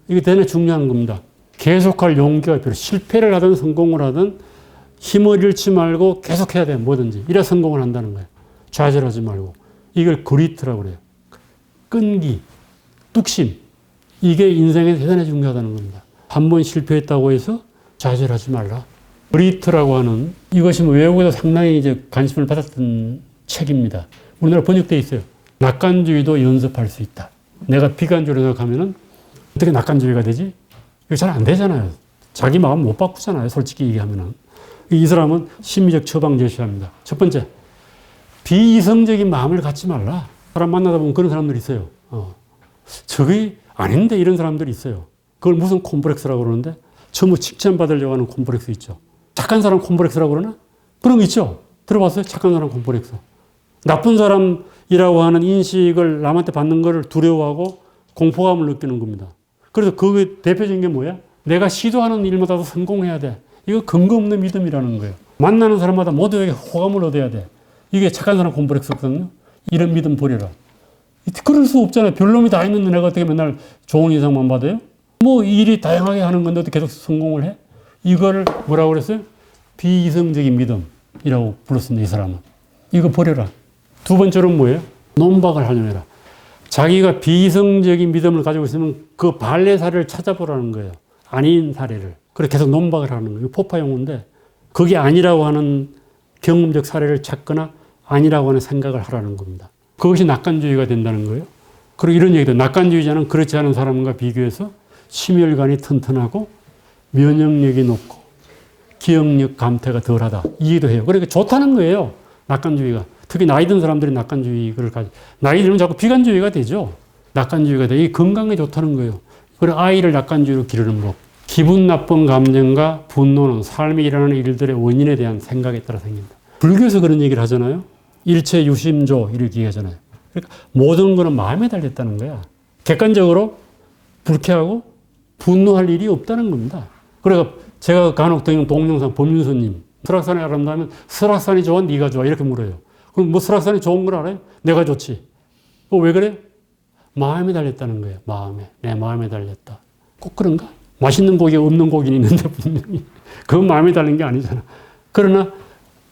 A: 이게 대단히 중요한 겁니다. 계속할 용기가 필요해. 실패를 하든 성공을 하든 힘을 잃지 말고 계속해야 돼. 뭐든지. 이래 성공을 한다는 거예요. 좌절하지 말고. 이걸 그리트라고 그래요. 끈기, 뚝심. 이게 인생에 대단히 중요하다는 겁니다. 한 번 실패했다고 해서 좌절하지 말라. 그리트라고 하는 이것이 외국에도 상당히 이제 관심을 받았던 책입니다. 우리나라 번역되어 있어요. 낙관주의도 연습할 수 있다. 내가 비관주의로 생각하면은 어떻게 낙관주의가 되지? 이거 잘 안 되잖아요. 자기 마음 못 바꾸잖아요. 솔직히 얘기하면은. 이 사람은 심리적 처방 제시합니다. 첫 번째, 비이성적인 마음을 갖지 말라. 사람 만나다 보면 그런 사람들이 있어요. 저게 아닌데 이런 사람들이 있어요. 그걸 무슨 콤플렉스라고 그러는데 전부 칭찬받으려고 하는 콤플렉스 있죠. 착한 사람 콤플렉스라고 그러나? 그런 거 있죠. 들어봤어요? 착한 사람 콤플렉스. 나쁜 사람이라고 하는 인식을 남한테 받는 걸 두려워하고 공포감을 느끼는 겁니다. 그래서 그 대표적인 게 뭐야? 내가 시도하는 일마다도 성공해야 돼. 이거 근거 없는 믿음이라는 거예요. 만나는 사람마다 모두에게 호감을 얻어야 돼. 이게 착한 사람 콤플렉스거든요. 이런 믿음 버려라. 그럴 수 없잖아요. 별놈이 다 있는데 내가 어떻게 맨날 좋은 인상만 받아요? 뭐 일이 다양하게 하는 건데 어떻게 계속 성공을 해? 이거를 뭐라고 그랬어요? 비이성적인 믿음이라고 불렀습니다. 이 사람은. 이거 버려라. 두 번째로는 뭐예요? 논박을 활용해라. 자기가 비이성적인 믿음을 가지고 있으면 그 반대 사례를 찾아보라는 거예요. 아닌 사례를. 그래서 계속 논박을 하는 거예요. 포파 용어인데 그게 아니라고 하는 경험적 사례를 찾거나 아니라고 하는 생각을 하라는 겁니다. 그것이 낙관주의가 된다는 거예요. 그리고 이런 얘기도 낙관주의자는 그렇지 않은 사람과 비교해서 심혈관이 튼튼하고 면역력이 높고 기억력 감퇴가 덜하다. 이해도 해요. 그러니까 좋다는 거예요. 낙관주의가. 특히 나이 든 사람들이 낙관주의를 가지고 나이 들면 자꾸 비관주의가 되죠. 낙관주의가 돼. 이게 건강에 좋다는 거예요. 그리고 아이를 낙관주의로 기르는 법. 기분 나쁜 감정과 분노는 삶에 일어나는 일들의 원인에 대한 생각에 따라 생긴다. 불교에서 그런 얘기를 하잖아요. 일체 유심조 이렇게 얘기하잖아요. 그러니까 모든 거는 마음에 달렸다는 거야. 객관적으로 불쾌하고 분노할 일이 없다는 겁니다. 그러니까 제가 간혹 등용 동영상 법륜스님 설악산이 아름다우면 설악산이 좋아 네가 좋아 이렇게 물어요. 그럼 뭐 설악산이 좋은 걸 알아요? 내가 좋지. 왜 그래? 마음에 달렸다는 거예요. 마음에. 내 마음에 달렸다. 꼭 그런가? 맛있는 고기 없는 고기는 있는데 분명히 그건 마음에 달린 게 아니잖아. 그러나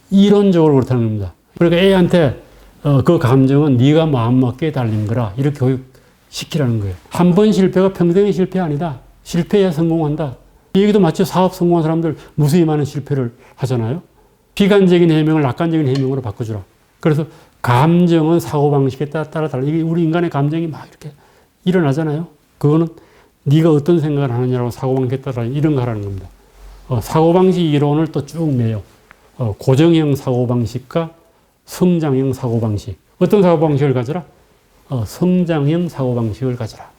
A: 이론적으로 그렇다는 겁니다. 그러니까 애한테 그 감정은 네가 마음먹기에 달린 거라 이렇게 교육시키라는 거예요. 한 번 실패가 평생의 실패 아니다. 실패해야 성공한다. 이 얘기도 마치 사업 성공한 사람들 무수히 많은 실패를 하잖아요. 비관적인 해명을 낙관적인 해명으로 바꿔주라. 그래서 감정은 사고방식에 따라 달라. 이게 우리 인간의 감정이 막 이렇게 일어나잖아요. 그거는 네가 어떤 생각을 하느냐라고 사고방식에 따라 이런 거 하라는 겁니다. 사고방식 이론을 또 쭉 매요. 고정형 사고방식과 성장형 사고방식. 어떤 사고방식을 가져라? 성장형 사고방식을 가져라.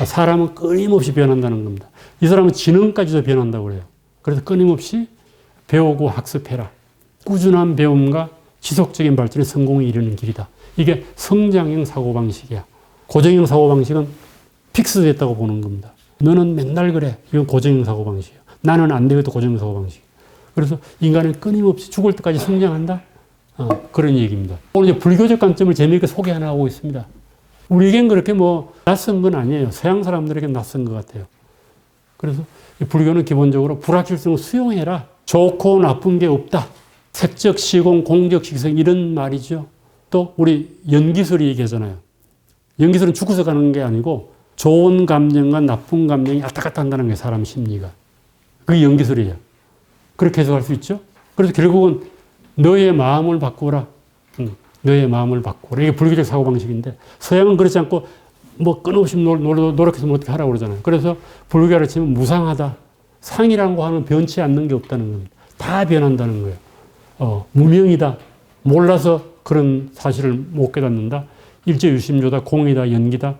A: 사람은 끊임없이 변한다는 겁니다. 이 사람은 지능까지도 변한다고 그래요. 그래서 끊임없이 배우고 학습해라. 꾸준한 배움과 지속적인 발전이 성공에 이르는 길이다. 이게 성장형 사고방식이야. 고정형 사고방식은 픽스됐다고 보는 겁니다. 너는 맨날 그래. 이건 고정형 사고방식이야. 나는 안 되어도 고정형 사고방식이야. 그래서 인간은 끊임없이 죽을 때까지 성장한다. 그런 얘기입니다. 오늘 이제 불교적 관점을 재미있게 소개 하나 하고 있습니다. 우리에겐 그렇게 뭐 낯선 건 아니에요. 서양 사람들에겐 낯선 것 같아요. 그래서 불교는 기본적으로 불확실성을 수용해라. 좋고 나쁜 게 없다. 색적 시공, 공적 식성 이런 말이죠. 또 우리 연기술이 얘기하잖아요. 연기술은 죽어서 가는 게 아니고 좋은 감정과 나쁜 감정이 왔다 갔다 한다는 게 사람 심리가. 그게 연기술이에요. 그렇게 해석할 수 있죠. 그래서 결국은 너의 마음을 바꾸라. 너의 마음을 바꾸라. 이게 불교적 사고방식인데 서양은 그렇지 않고 뭐 끊임없이 노력해서 뭐 어떻게 하라고 그러잖아요. 그래서 불교를 치면 무상하다. 상이라고 하면 변치 않는 게 없다는 겁니다. 다 변한다는 거예요. 무명이다. 몰라서 그런 사실을 못 깨닫는다. 일제유심조다. 공이다. 연기다.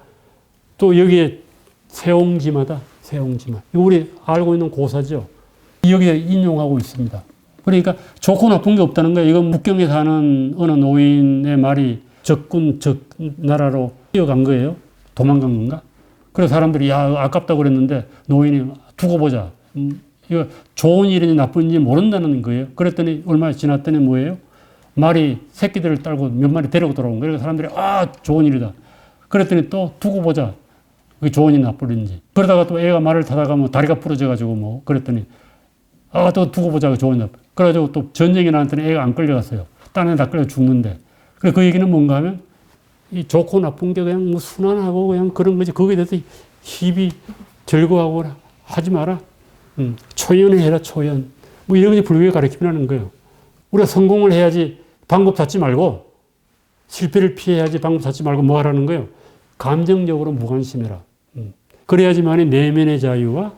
A: 또 여기에 세옹지마다. 세옹지마. 이거 우리 알고 있는 고사죠. 여기에 인용하고 있습니다. 그러니까 좋고 나쁜 게 없다는 거예요. 이건 북경에 사는 어느 노인의 말이 적군, 나라로 뛰어간 거예요. 도망간 건가? 그래서 사람들이 야 아깝다고 그랬는데 노인이 두고 보자. 이거 좋은 일인지 나쁜지 모른다는 거예요. 그랬더니 얼마 지났더니 뭐예요? 말이 새끼들을 딸고 몇 마리 데리고 돌아온 거예요. 그래서 사람들이 아 좋은 일이다. 그랬더니 또 두고 보자. 그게 좋은 일인지 나쁜 일인지. 그러다가 또 애가 말을 타다가 뭐 다리가 부러져가지고 뭐 그랬더니 아 또 두고 보자. 좋은 일. 그래가지고 또 전쟁이 나왔더니 애가 안 끌려갔어요. 딴 애 다 끌려 죽는데. 그래 그 얘기는 뭔가 하면 이 좋고 나쁜 게 그냥 뭐 순환하고 그냥 그런 거지. 거기에 대해서 희비 절거하고 하지 마라. 초연해라 초연. 뭐 이런 게 불교에 가르치라는 거예요. 우리가 성공을 해야지 방법 찾지 말고 실패를 피해야지 방법 찾지 말고 뭐 하라는 거예요. 감정적으로 무관심해라. 그래야지만이 내면의 자유와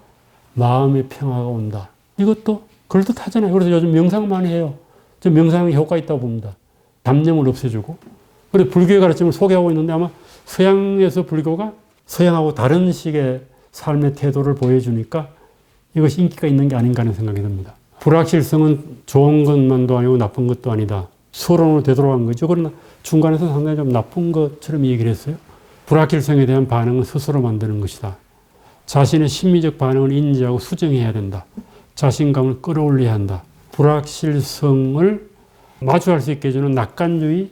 A: 마음의 평화가 온다. 이것도 그럴듯하잖아요. 그래서 요즘 명상 많이 해요. 저 명상에 효과 있다고 봅니다. 잡념을 없애주고. 그래서 불교의 가르침을 소개하고 있는데 아마 서양에서 불교가 서양하고 다른 식의 삶의 태도를 보여주니까 이것이 인기가 있는 게 아닌가 하는 생각이 듭니다. 불확실성은 좋은 것만도 아니고 나쁜 것도 아니다. 서론으로 되돌아간 거죠. 그러나 중간에서 상당히 좀 나쁜 것처럼 얘기를 했어요. 불확실성에 대한 반응은 스스로 만드는 것이다. 자신의 심리적 반응을 인지하고 수정해야 된다. 자신감을 끌어올려야 한다. 불확실성을 마주할 수 있게 해주는 낙관주의,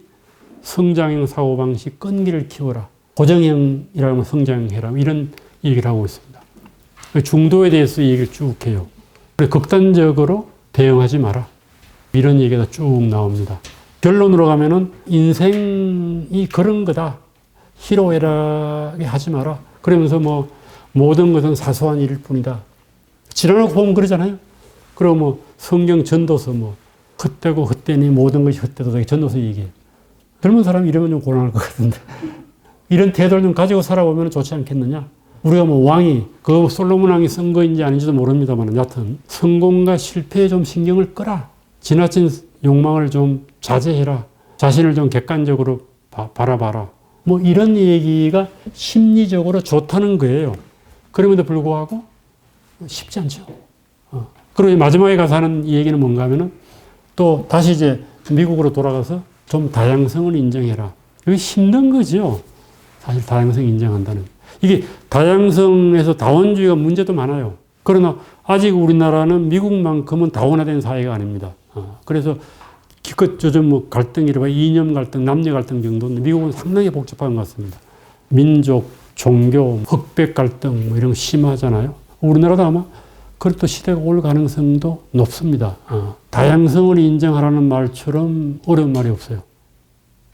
A: 성장형 사고방식, 끈기를 키워라. 고정형이라고 하면 성장해라. 이런 얘기를 하고 있습니다. 중도에 대해서 얘기를 쭉 해요. 극단적으로 대응하지 마라. 이런 얘기가 쭉 나옵니다. 결론으로 가면은 인생이 그런 거다. 희로애락하게 하지 마라. 그러면서 뭐 모든 것은 사소한 일일 뿐이다. 지나놓고 보면 그러잖아요. 그리고 뭐 성경 전도서 뭐 헛되고 헛되니 모든 것이 헛되다. 전도서 얘기해요. 젊은 사람이 이러면 좀 곤란할 것 같은데 이런 태도를 좀 가지고 살아보면 좋지 않겠느냐. 우리가 뭐 왕이 그 솔로몬 왕이 쓴 거인지 아닌지도 모릅니다만 여하튼 성공과 실패에 좀 신경을 꺼라. 지나친 욕망을 좀 자제해라. 자신을 좀 객관적으로 바라봐라. 뭐 이런 얘기가 심리적으로 좋다는 거예요. 그럼에도 불구하고 쉽지 않죠. 그리고 마지막에 가서 하는 이 얘기는 뭔가 하면은 또 다시 이제 미국으로 돌아가서 좀 다양성을 인정해라. 이게 힘든 거죠. 사실 다양성 인정한다는. 이게 다양성에서 다원주의가 문제도 많아요. 그러나 아직 우리나라는 미국만큼은 다원화된 사회가 아닙니다. 그래서 기껏 요즘 뭐 갈등이라 이념 갈등, 남녀 갈등 정도는 미국은 상당히 복잡한 것 같습니다. 민족, 종교, 흑백 갈등 뭐 이런 거 심하잖아요. 우리나라도 아마 그것도 시대가 올 가능성도 높습니다. 다양성을 인정하라는 말처럼 어려운 말이 없어요.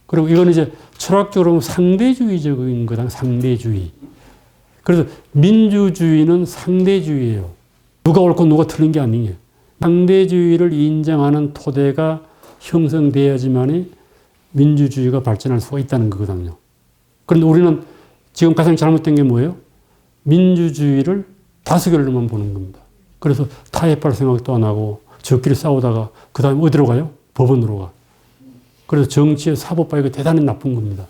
A: 그리고 이건 이제 철학적으로 상대주의적인 거다. 상대주의. 그래서 민주주의는 상대주의예요. 누가 옳고 누가 틀린 게 아니에요. 상대주의를 인정하는 토대가 형성돼야지만이 민주주의가 발전할 수가 있다는 거거든요. 그런데 우리는 지금 가장 잘못된 게 뭐예요? 민주주의를 다수결로만 보는 겁니다. 그래서 타협할 생각도 안 하고 저끼리 싸우다가 그 다음에 어디로 가요? 법원으로 가. 그래서 정치의 사법화 이거 대단히 나쁜 겁니다.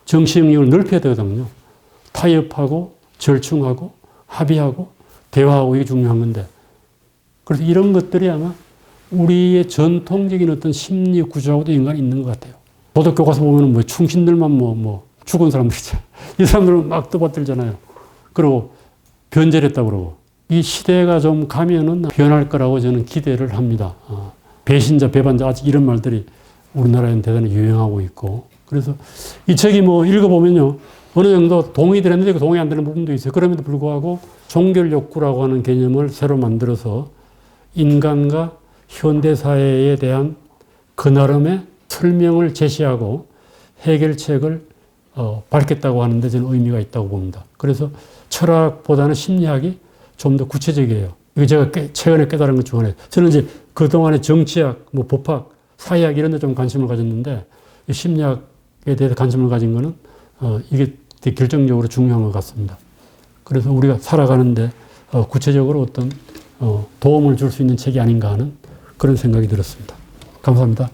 A: 정치 영역을 넓혀야 되거든요. 타협하고 절충하고 합의하고 대화하고 이게 중요한 건데. 그래서 이런 것들이 아마 우리의 전통적인 어떤 심리 구조하고도 연관이 있는 것 같아요. 도덕교 가서 보면 뭐 충신들만 뭐 죽은 사람들이죠. 이 사람들은 막 떠받들잖아요. 그리고 변절했다고 그러고. 이 시대가 좀 가면은 변할 거라고 저는 기대를 합니다. 배신자, 배반자, 아직 이런 말들이 우리나라에는 대단히 유행하고 있고. 그래서 이 책이 뭐 읽어보면요. 어느 정도 동의 되는데 동의 안 되는 부분도 있어요. 그럼에도 불구하고 종결 욕구라고 하는 개념을 새로 만들어서 인간과 현대사회에 대한 그 나름의 설명을 제시하고 해결책을 밝혔다고 하는데 저는 의미가 있다고 봅니다. 그래서 철학보다는 심리학이 좀 더 구체적이에요. 이거 제가 최근에 깨달은 것 중 하나예요. 저는 이제 그동안에 정치학, 뭐 법학, 사회학 이런 데 좀 관심을 가졌는데 심리학에 대해서 관심을 가진 거는 이게 되게 결정적으로 중요한 것 같습니다. 그래서 우리가 살아가는데 구체적으로 어떤 도움을 줄 수 있는 책이 아닌가 하는 그런 생각이 들었습니다. 감사합니다.